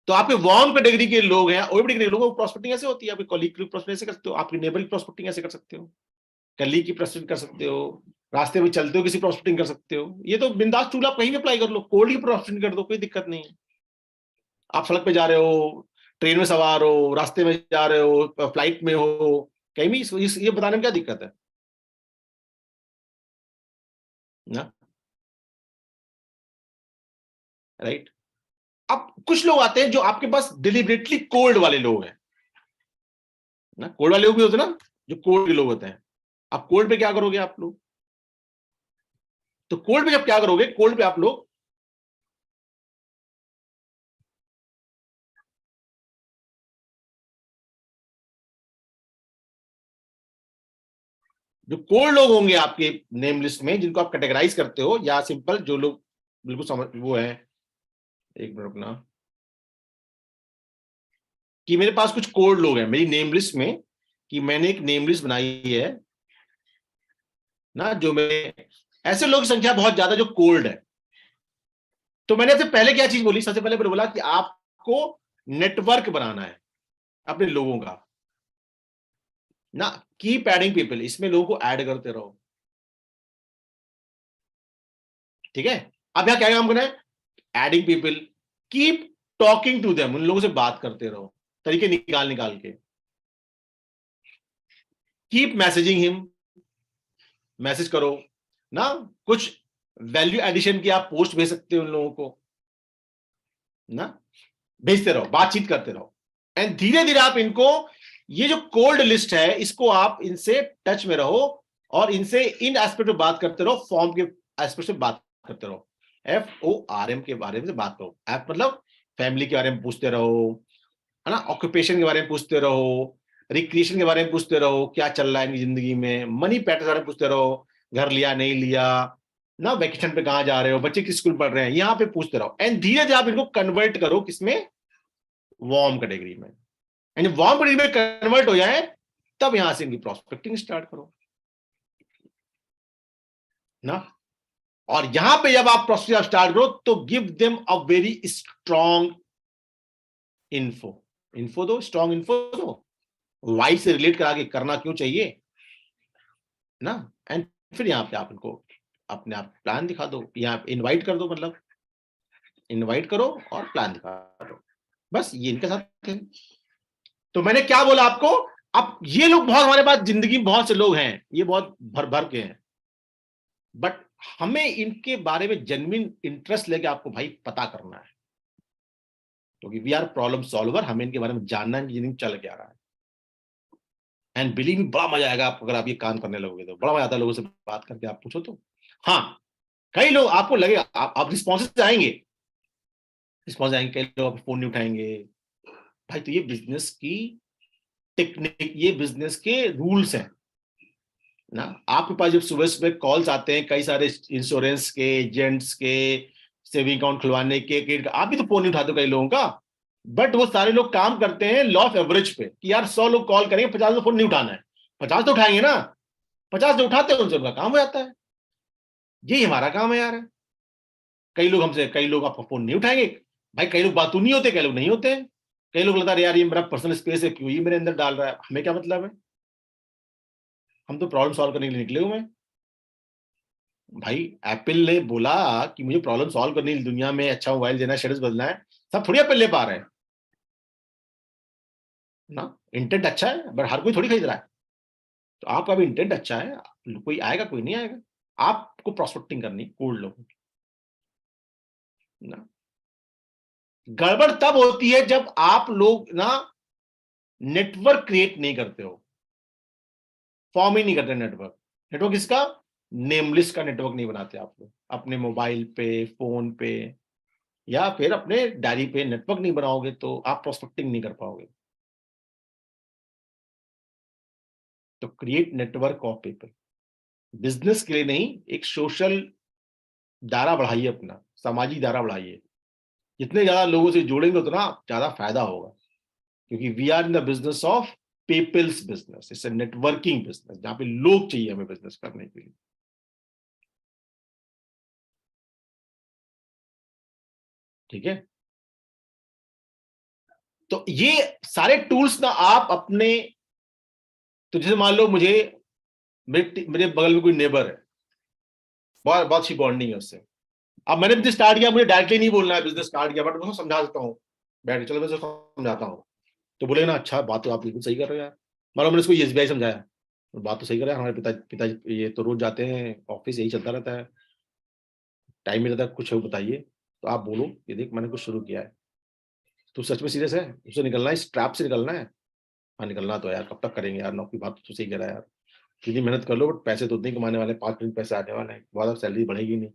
तो आपके वार्म कैटेगरी के लोग हैं, ओएबी कैटेगरी के लोगों को प्रॉस्पेक्टिंग ऐसे होती है, आपके कलीग की प्रॉस्पेक्टिंग ऐसे कर सकते हो, आपकी नेबर की प्रॉस्पेक्टिंग ऐसे कर सकते हो, कलीग की प्रॉस्पेक्टिंग कर सकते हो, रास्ते में चलते हो किसी प्रॉस्पेक्टिंग कर सकते हो। ये तो बिंदास टूल आप कहीं भी अप्लाई कर लो, कोल्ड की प्रॉस्पेक्टिंग कर दो, कोई दिक्कत नहीं है। आप सड़क पे जा रहे हो, ट्रेन में सवार हो, रास्ते में जा रहे हो, फ्लाइट में हो, कहीं भी ये बताने में क्या दिक्कत है ना, राइट। अब कुछ लोग आते हैं जो आपके पास डिलिबरेटली कोल्ड वाले लोग हैं ना, कोल्ड वाले लोग भी होते हैं ना, जो कोल्ड के लोग होते हैं। अब कोल्ड पे क्या करोगे आप लोग? तो कोल्ड पे जब क्या करोगे, कोल्ड पे आप लोग जो कोल्ड लोग होंगे आपके नेम लिस्ट में, जिनको आप कैटेगराइज करते हो, या सिंपल जो लोग बिल्कुल समझ वो है, एक मिनट रुकना, कि मेरे पास कुछ कोल्ड लोग हैं मेरी नेम लिस्ट में, कि मैंने एक नेम लिस्ट बनाई है ना, जो मैं ऐसे लोग की संख्या बहुत ज्यादा जो कोल्ड है। तो मैंने सबसे पहले क्या चीज बोली, सबसे पहले मैंने बोला कि आपको नेटवर्क बनाना है अपने लोगों का ना, कीप एडिंग पीपल, इसमें लोगों को ऐड करते रहो। ठीक है, अब यहां क्या काम करना है, adding people, keep talking to them, उन लोगों से बात करते रहो, तरीके निकाल के। कीप मैसेजिंग हिम, मैसेज करो ना, कुछ वैल्यू एडिशन की आप पोस्ट भेज सकते हो उन लोगों को ना, भेजते रहो, बातचीत करते रहो। एंड धीरे धीरे आप इनको, ये जो कोल्ड लिस्ट है, इसको आप इनसे टच में रहो और इनसे इन एस्पेक्ट में बात करते रहो, फॉर्म के एस्पेक्ट में बात करते रहो, FORM के बारे में बात करो। एफ मतलब फैमिली के बारे में पूछते रहो, है ना, ऑक्यूपेशन के बारे में पूछते रहो, रिक्रिएशन के बारे में पूछते रहो, क्या चल रहा है इनकी जिंदगी में, मनी पैटर्न के बारे में पूछते रहो, घर लिया नहीं लिया ना, वेकेशन पे कहाँ जा रहे हो, बच्चे किस स्कूल पढ़ रहे हैं, यहाँ पे पूछते रहो। एंड धीरे धीरे आप इनको कन्वर्ट करो किसमें, वार्म कैटेगरी में। एंड जब वार्म कैटेगरी में कन्वर्ट हो जाए तब यहां से इनकी प्रोस्पेक्टिंग स्टार्ट करो ना। और यहां पे जब आप प्रोस्पेक्टिंग स्टार्ट करो तो give them a very strong info दो, स्ट्रॉन्ग इन्फो दो, वाई से रिलेट करा के करना क्यों चाहिए ना। एंड फिर यहां पे आप इनको अपने आप प्लान दिखा दो, या इनवाइट कर दो, मतलब इनवाइट करो और प्लान दिखा दो, बस ये इनके साथ है। तो मैंने क्या बोला आपको, अब ये लोग बहुत हमारे पास जिंदगी में बहुत से लोग हैं, ये बहुत भर भर के हैं, बट हमें इनके बारे में जेन्युइन इंटरेस्ट लेके आपको भाई पता करना है, क्योंकि वी आर प्रॉब्लम सॉल्वर, हमें इनके बारे में जानना है कि जिंदगी चल क्या रहा है। एंड बिलीव मी, बड़ा मजा आएगा आपको अगर आप ये काम करने लगोगे तो, बड़ा मजा आता है लोगों से बात करके, आप पूछो तो। हाँ, कई लोग आपको लगेगा आप रिस्पॉन्सेज आएंगे, कई लोग फोन नहीं उठाएंगे भाई, तो ये बिजनेस की टेक्निक, ये बिजनेस के रूल्स हैं ना। आपके पास जब सुबह सुबह कॉल्स आते हैं कई सारे इंश्योरेंस के, एजेंट्स के, सेविंग अकाउंट खुलवाने के, आप भी तो फोन नहीं उठाते कई लोगों का, बट वो सारे लोग काम करते हैं लॉ ऑफ एवरेज पे कि यार 100 लोग कॉल करेंगे, 50 लोग फोन नहीं उठाना है, 50 तो उठाएंगे ना, 50 जो उठाते हैं उनसे उनका काम हो जाता है। यही हमारा काम है यार। कई लोग आपका फोन नहीं उठाएंगे भाई, कई लोग बातू नहीं होते, कई लोग नहीं होते हैं, कई लोग लगता है यार ये मेरा पर्सनल स्पेस है, क्यों ये मेरे अंदर डाल रहा है, हमें क्या मतलब है, हम तो प्रॉब्लम सॉल्व करने के लिए निकले हुए हैं भाई। एप्पल ने बोला कि मुझे प्रॉब्लम सॉल्व करनी है, दुनिया में अच्छा मोबाइल देना है, शेड्यूल्स बदलना है, सब थोड़ी एप्पल ले पा रहे हैं ना। इंटेंट अच्छा है बट हर कोई थोड़ी खरीद रहा है, तो आपका भी इंटेंट अच्छा है, कोई आएगा कोई नहीं आएगा, आपको प्रोस्पेक्टिंग करनी कोल्ड लोगों की ना। गड़बड़ तब होती है जब आप लोग ना नेटवर्क क्रिएट नहीं करते हो, फॉर्म ही नहीं करते नेटवर्क इसका, नेम लिस्ट का नेटवर्क नहीं बनाते आप लोग अपने मोबाइल पे, फोन पे, या फिर अपने डायरी पे नेटवर्क नहीं बनाओगे तो आप प्रोस्पेक्टिंग नहीं कर पाओगे। तो create network of people, business के लिए नहीं, एक सोशल दायरा बढ़ाइए, अपना सामाजिक दायरा बढ़ाइए, जितने ज्यादा लोगों से जोड़ेंगे उतना ज्यादा फायदा होगा, क्योंकि we are in the business of peoples business, it's a networking business, जहां पे लोग चाहिए हमें बिजनेस करने के लिए। ठीक है, तो ये सारे टूल्स ना आप अपने, तो जैसे मान लो मुझे मेरे बगल में कोई नेबर है, बहुत बहुत अच्छी बॉन्डिंग है उससे, अब मैंने बिजनेस स्टार्ट किया, मुझे डायरेक्टली नहीं बोलना है बिजनेस स्टार्ट किया, बट मैं उसको समझा देता हूँ, बैठ के चलो मैं उसको समझाता हूँ, तो बोले ना अच्छा बात तो आप बिल्कुल सही कर रहे हो यार, मान लो मैंने उसको SBI समझाया, बात तो सही कर रहा है, हमारे पिता ये तो रोज जाते हैं ऑफिस, यही चलता रहता है, टाइम मिलता है, कुछ बताइए, तो आप बोलो ये देख मैंने कुछ शुरू किया है, तो सच में सीरियस है, उससे निकलना है, इस ट्रैप से निकलना है। हाँ निकलना तो यार, कब तक करेंगे यार नौकरी, बात तो सही कह रहा है यार, कितनी मेहनत कर लो बट पैसे तो उतने ही कमाने वाले, 5 मिनट पैसे आने वाले हैं, बहुत सैलरी बढ़ेगी नहीं,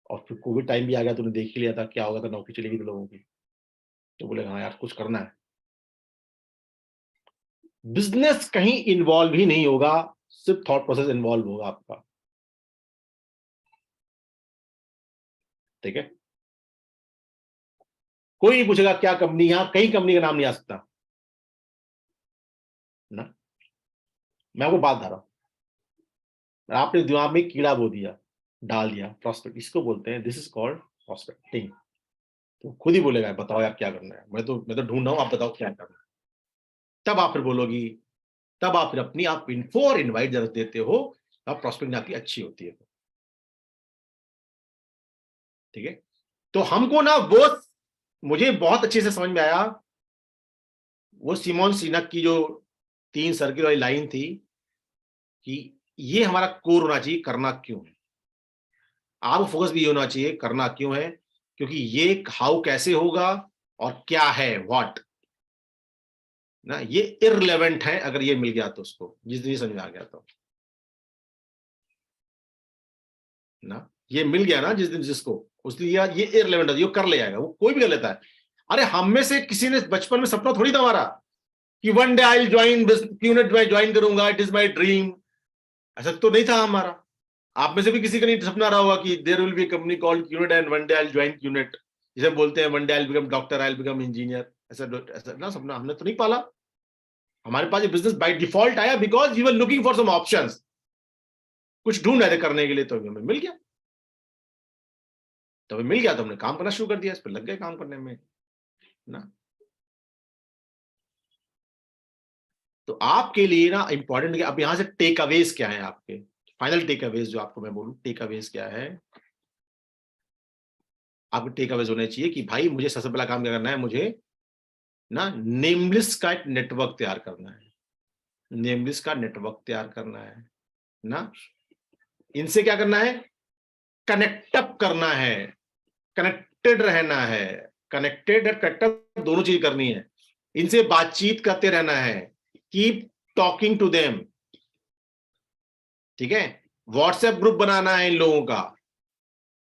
और फिर कोविड टाइम भी आ गया, तूने देख ही लिया था क्या होगा था, नौकरी चलेगी तो लोगों की, तो बोले हाँ यार कुछ करना है। बिजनेस कहीं इन्वॉल्व ही नहीं होगा, सिर्फ थॉट प्रोसेस इन्वॉल्व होगा आपका। ठीक है, कोई नहीं पूछेगा क्या कंपनी, यहां कहीं कंपनी का नाम नहीं आ सकता ना, मैं आपको बात बता रहा हूं, आपने दिमाग में कीड़ा बो दिया, डाल दिया प्रोस्पेक्ट, इसको बोलते हैं, दिस इज कॉल्ड प्रोस्पेक्टिंग। तो खुद ही बोलेगा बताओ यार क्या करना है, मैं तो ढूंढ रहा हूं, आप बताओ क्या करना है, तब आप फिर बोलोगी, तब आप फिर अपनी आप इन्फो और इनवाइट जरूरत देते हो, अब प्रोस्पेक्टिंग आपकी अच्छी होती है। ठीक है, तो हमको ना वो मुझे बहुत अच्छे से समझ में आया वो सिमोन सिनक की जो 3 सर्किल वाली लाइन थी कि ये हमारा कोर होना चाहिए, करना क्यों है। आपको फोकस भी होना चाहिए करना क्यों है, क्योंकि ये हाउ कैसे होगा और क्या है व्हाट ना, ये इररिलेवेंट है। अगर ये मिल गया तो उसको जिस दिन समझ में आ गया तो ना, ये मिल गया ना जिस दिन जिसको, उस दिन यार ये इररिलेवेंट है, ये कर ले जाएगा, वो कोई भी कर लेता है। अरे हम में से किसी ने बचपन में सपना थोड़ी था हमारा कि one day I join QNet, मैं ज्वाइन करूंगा, इट इज माय ड्रीम। ऐसा तो नहीं था हमारा। आप में से भी किसी का नहीं सपना रहा होगा कि there will be company called QNet and one day I join QNet, जिसे बोलते हैं one day I become doctor, I become engineer. ऐसा ऐसा ना सपना हमने तो नहीं पाला। हमारे पास ये बिजनेस बाय डिफॉल्ट आया because we were looking for some options, कुछ ढूंढ रहे थे करने के लिए, तो हमें मिल गया। तो हमें मिल गया तो हमने काम करना शुरू कर दिया, इस पर लग गए काम करने में ना। तो आपके लिए ना इंपॉर्टेंट, अब यहां से टेक अवेज क्या है आपके, फाइनल टेक अवेज जो आपको मैं बोलूं, टेक अवेज क्या है आपके। टेक अवेज होने चाहिए कि भाई मुझे सबसे पहला काम क्या करना है, मुझे ना नेमलिस्ट का एक नेटवर्क तैयार करना है, नेमलिस्ट का नेटवर्क तैयार करना है ना। इनसे क्या करना है, कनेक्ट अप करना है, कनेक्टेड रहना है। कनेक्टेड और कनेक्ट अप दोनों चीज करनी है। इनसे बातचीत करते रहना है, कीप टॉकिंग टू देम, ठीक है। व्हाट्सएप ग्रुप बनाना है इन लोगों का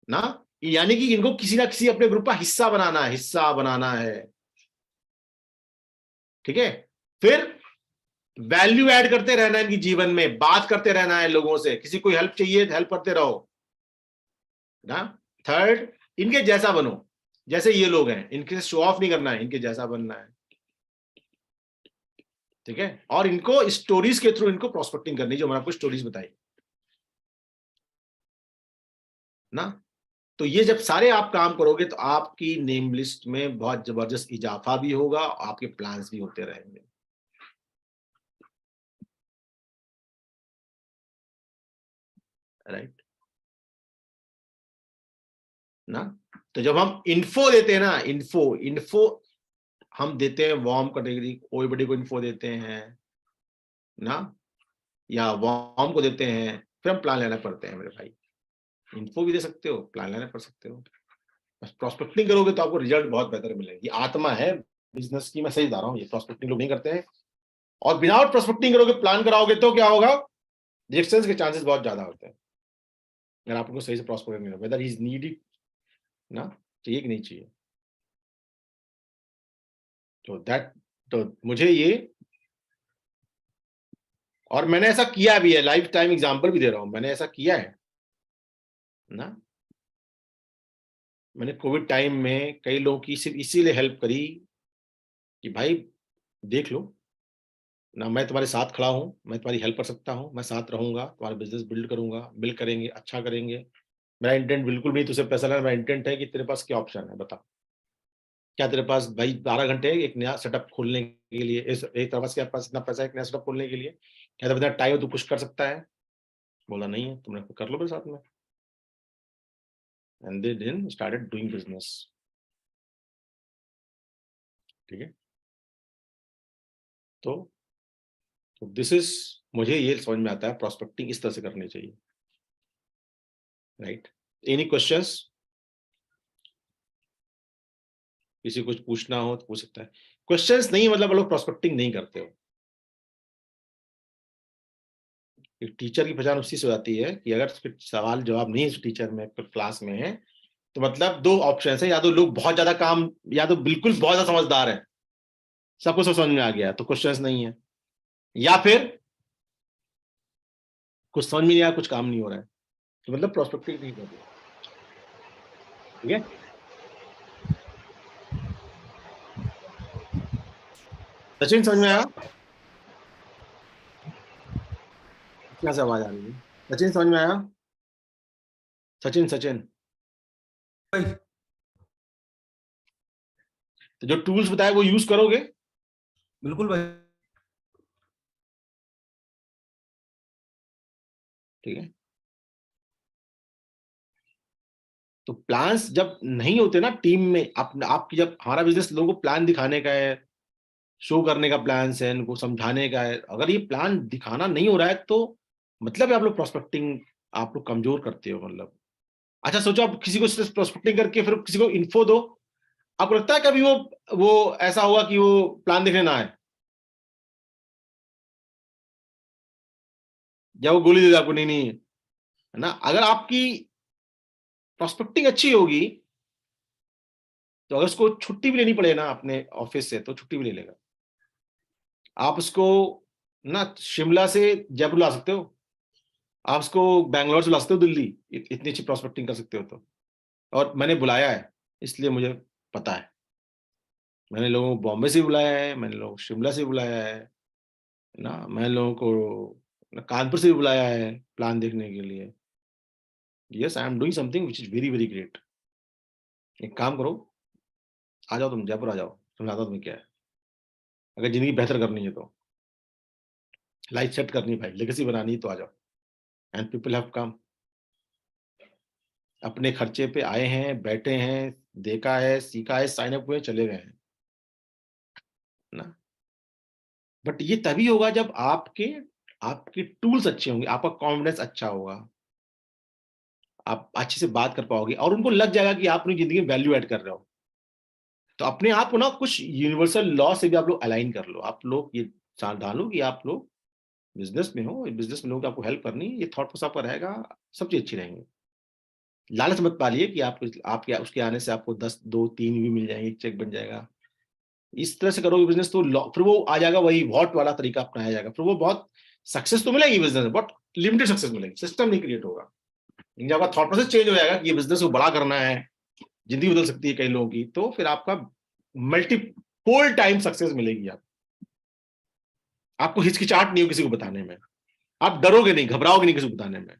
ना, यानी कि इनको किसी ना किसी अपने ग्रुप का हिस्सा बनाना है, हिस्सा बनाना है, ठीक है। फिर वैल्यू ऐड करते रहना है इनकी जीवन में, बात करते रहना है लोगों से, किसी को हेल्प चाहिए तो हेल्प करते रहो ना। थर्ड, इनके जैसा बनो, जैसे ये लोग हैं, इनके शो ऑफ नहीं करना है, इनके जैसा बनना है, ठीक है। और इनको स्टोरीज के थ्रू इनको प्रोस्पेक्टिंग करनी, जो मैंने आपको स्टोरीज बताई ना। तो ये जब सारे आप काम करोगे तो आपकी नेम लिस्ट में बहुत जबरदस्त इजाफा भी होगा, आपके प्लान्स भी होते रहेंगे, राइट ना। तो जब हम इन्फो देते हैं ना, इन्फो हम देते हैं वार्म कैटेगरी, कोई बड़ी को इन्फो देते हैं ना, या वार्म को देते हैं, फिर हम प्लान लेना पड़ते हैं मेरे भाई। इन्फो भी दे सकते हो, प्लान लेना पड़ सकते हो। बस प्रोस्पेक्टिंग करोगे तो आपको रिजल्ट बहुत बेहतर मिलेगी। आत्मा है बिजनेस की, मैं सही बता रहा हूँ, ये प्रोस्पेक्टिंग लोग नहीं करते हैं। और विदाउट प्रोस्पेक्टिंग करोगे, प्लान कराओगे तो क्या होगा, रिजेक्शंस के चांसेस बहुत ज्यादा होते हैं अगर आपको सही से प्रोस्पेक्ट नहीं हो, वेदर ही इज नीडेड ना, चाहिए कि नहीं चाहिए। तो मुझे ये, और मैंने ऐसा किया भी है, लाइफ टाइम एग्जांपल भी दे रहा हूं, मैंने ऐसा किया है ना। मैंने कोविड टाइम में कई लोगों की सिर्फ इसीलिए हेल्प करी कि भाई देख लो ना, मैं तुम्हारे साथ खड़ा हूं, मैं तुम्हारी हेल्प कर सकता हूं, मैं साथ रहूंगा, तुम्हारा बिजनेस बिल्ड करूंगा, बिल्ड करेंगे, अच्छा करेंगे। मेरा इंटेंट बिल्कुल भी तुझे पैसा लेना, मेरा इंटेंट है कि तेरे पास क्या ऑप्शन है, बता क्या तेरे पास भाई 12 घंटे एक नया सेटअप खोलने के लिए, एक तरफ के पास इतना पैसा है एक नया सेटअप खोलने के लिए, क्या तेरे पास टाइम तू पुश कर सकता है। बोला नहीं है, तुमने कर लो मेरे साथ में, and they then started doing business, ठीक है। तो दिस इज, मुझे ये समझ में आता है प्रोस्पेक्टिंग इस तरह से करनी चाहिए, राइट। एनी क्वेश्चंस, किसी कुछ पूछना हो तो पूछ सकता है। क्वेश्चंस नहीं मतलब लोग प्रोस्पेक्टिंग नहीं करते हो। एक टीचर की पहचान उसी से हो जाती है कि अगर सवाल जवाब नहीं है टीचर में क्लास में है, तो मतलब दो ऑप्शन है, या तो लोग बहुत ज्यादा काम, या तो बिल्कुल बहुत ज्यादा समझदार है, सबको सब समझ में आ गया तो क्वेश्चंस नहीं है, या फिर कुछ समझ में नहीं आया, कुछ काम नहीं हो रहा है, तो मतलब प्रोस्पेक्टिव नहीं कर रहे, ठीक है। सचिन समझ में आया, क्या से आवाज आ रही है, सचिन समझ में आया, सचिन सचिन। तो जो टूल्स बताए वो यूज करोगे, बिल्कुल भाई, ठीक है। तो प्लान्स जब नहीं होते ना टीम में, आपकी जब हमारा बिजनेस लोगों को प्लान दिखाने का है, शो करने का प्लान है, उनको समझाने का है, अगर ये प्लान दिखाना नहीं हो रहा है तो मतलब आप लोग प्रोस्पेक्टिंग आप लोग कमजोर करते हो। मतलब अच्छा सोचो आप किसी को प्रोस्पेक्टिंग करके फिर किसी को इन्फो दो, आपको लगता है कभी वो ऐसा होगा कि वो प्लान देखने ना आए, या वो गोली दे दे आपको नहीं नहीं है ना। अगर आपकी प्रोस्पेक्टिंग अच्छी होगी तो अगर उसको छुट्टी भी लेनी पड़े ना अपने ऑफिस से तो छुट्टी भी ले लेगा। आप उसको ना शिमला से जयपुर ला सकते हो, आप उसको बैंगलोर से ला सकते हो दिल्ली, इतनी अच्छी प्रोस्पेक्टिंग कर सकते हो तो। और मैंने बुलाया है इसलिए मुझे पता है, मैंने लोगों को बॉम्बे से बुलाया है, मैंने लोगों को शिमला से बुलाया है ना, मैंने लोगों को कानपुर से भी बुलाया है प्लान देखने के लिए। Yes I am doing something which is very very great. एक काम करो, आ जाओ तुम जयपुर आ जाओ, समझाता हूं तुम्हें क्या है। अगर जिंदगी बेहतर करनी है तो लाइफ सेट करनी है भाई, लेगेसी बनानी है तो आ जाओ। एंड पीपल हैव कम, अपने खर्चे पे आए हैं, बैठे हैं, देखा है, सीखा है, साइन अप हुए, चले गए हैं ना। बट ये तभी होगा जब आपके आपके टूल्स अच्छे होंगे, आपका कॉन्फिडेंस अच्छा होगा, आप अच्छे से बात कर पाओगे और उनको लग जाएगा कि आप अपनी जिंदगी में वैल्यू ऐड कर रहे हो। तो अपने आप को ना कुछ यूनिवर्सल लॉ से भी आप लोग अलाइन कर लो। आप लोग ये जान लो कि आप लोग बिजनेस में हो, बिजनेस में लोगों की आपको हेल्प करनी है, ये थॉट प्रोसेस आपका रहेगा, सब चीज अच्छी रहेंगी। लालच मत पालिए कि आपके उसके आने से आपको 10 2 3 भी मिल जाएंगे, चेक बन जाएगा। इस तरह से करोगे बिजनेस तो फिर वो आ जाएगा, वही वॉट वाला तरीका अपनाया जाएगा, फिर वो बहुत सक्सेस तो मिलेगी बिजनेस में, बहुत लिमिटेड सक्सेस मिलेगी, सिस्टम नहीं क्रिएट होगा। लेकिन जब आपका थॉट प्रोसेस चेंज हो जाएगा कि ये बिजनेस को बड़ा करना है, जिंदगी बदल सकती है कई लोगों की, तो फिर आपका मल्टीपल टाइम सक्सेस मिलेगी। आपको हिचकिचाहट नहीं हो किसी को बताने में, आप डरोगे नहीं, घबराओगे नहीं किसी को बताने में,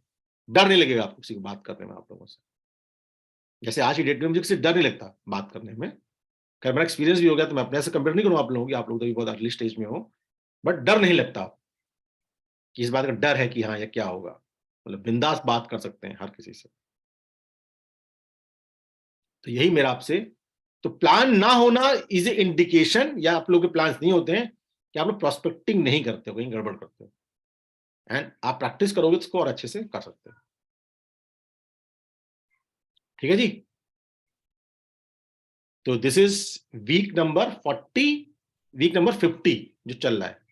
डर नहीं लगेगा आपको किसी को बात करने में आप लोगों से। जैसे आज की डेट में मुझे किसी डर नहीं लगता बात करने में, खैर मेरा एक्सपीरियंस भी हो गया तो मैं अपने से कंपेयर नहीं करूँ आप लोगों की, आप लोग तो भी बहुत अर्ली स्टेज में हो, बट डर नहीं लगता कि इस बात का डर है कि हाँ ये क्या होगा, मतलब बिंदास बात कर सकते हैं हर किसी से। तो यही मेरा आपसे, तो प्लान ना होना इज ए इंडिकेशन, या आप लोग के प्लान नहीं होते हैं कि आप लोग प्रोस्पेक्टिंग नहीं करते हो, कहीं गड़बड़ करते हो, एंड आप प्रैक्टिस करोगे तो इसको और अच्छे से कर सकते हो। ठीक है जी। तो this is week number 40, week number 50 जो चल रहा है।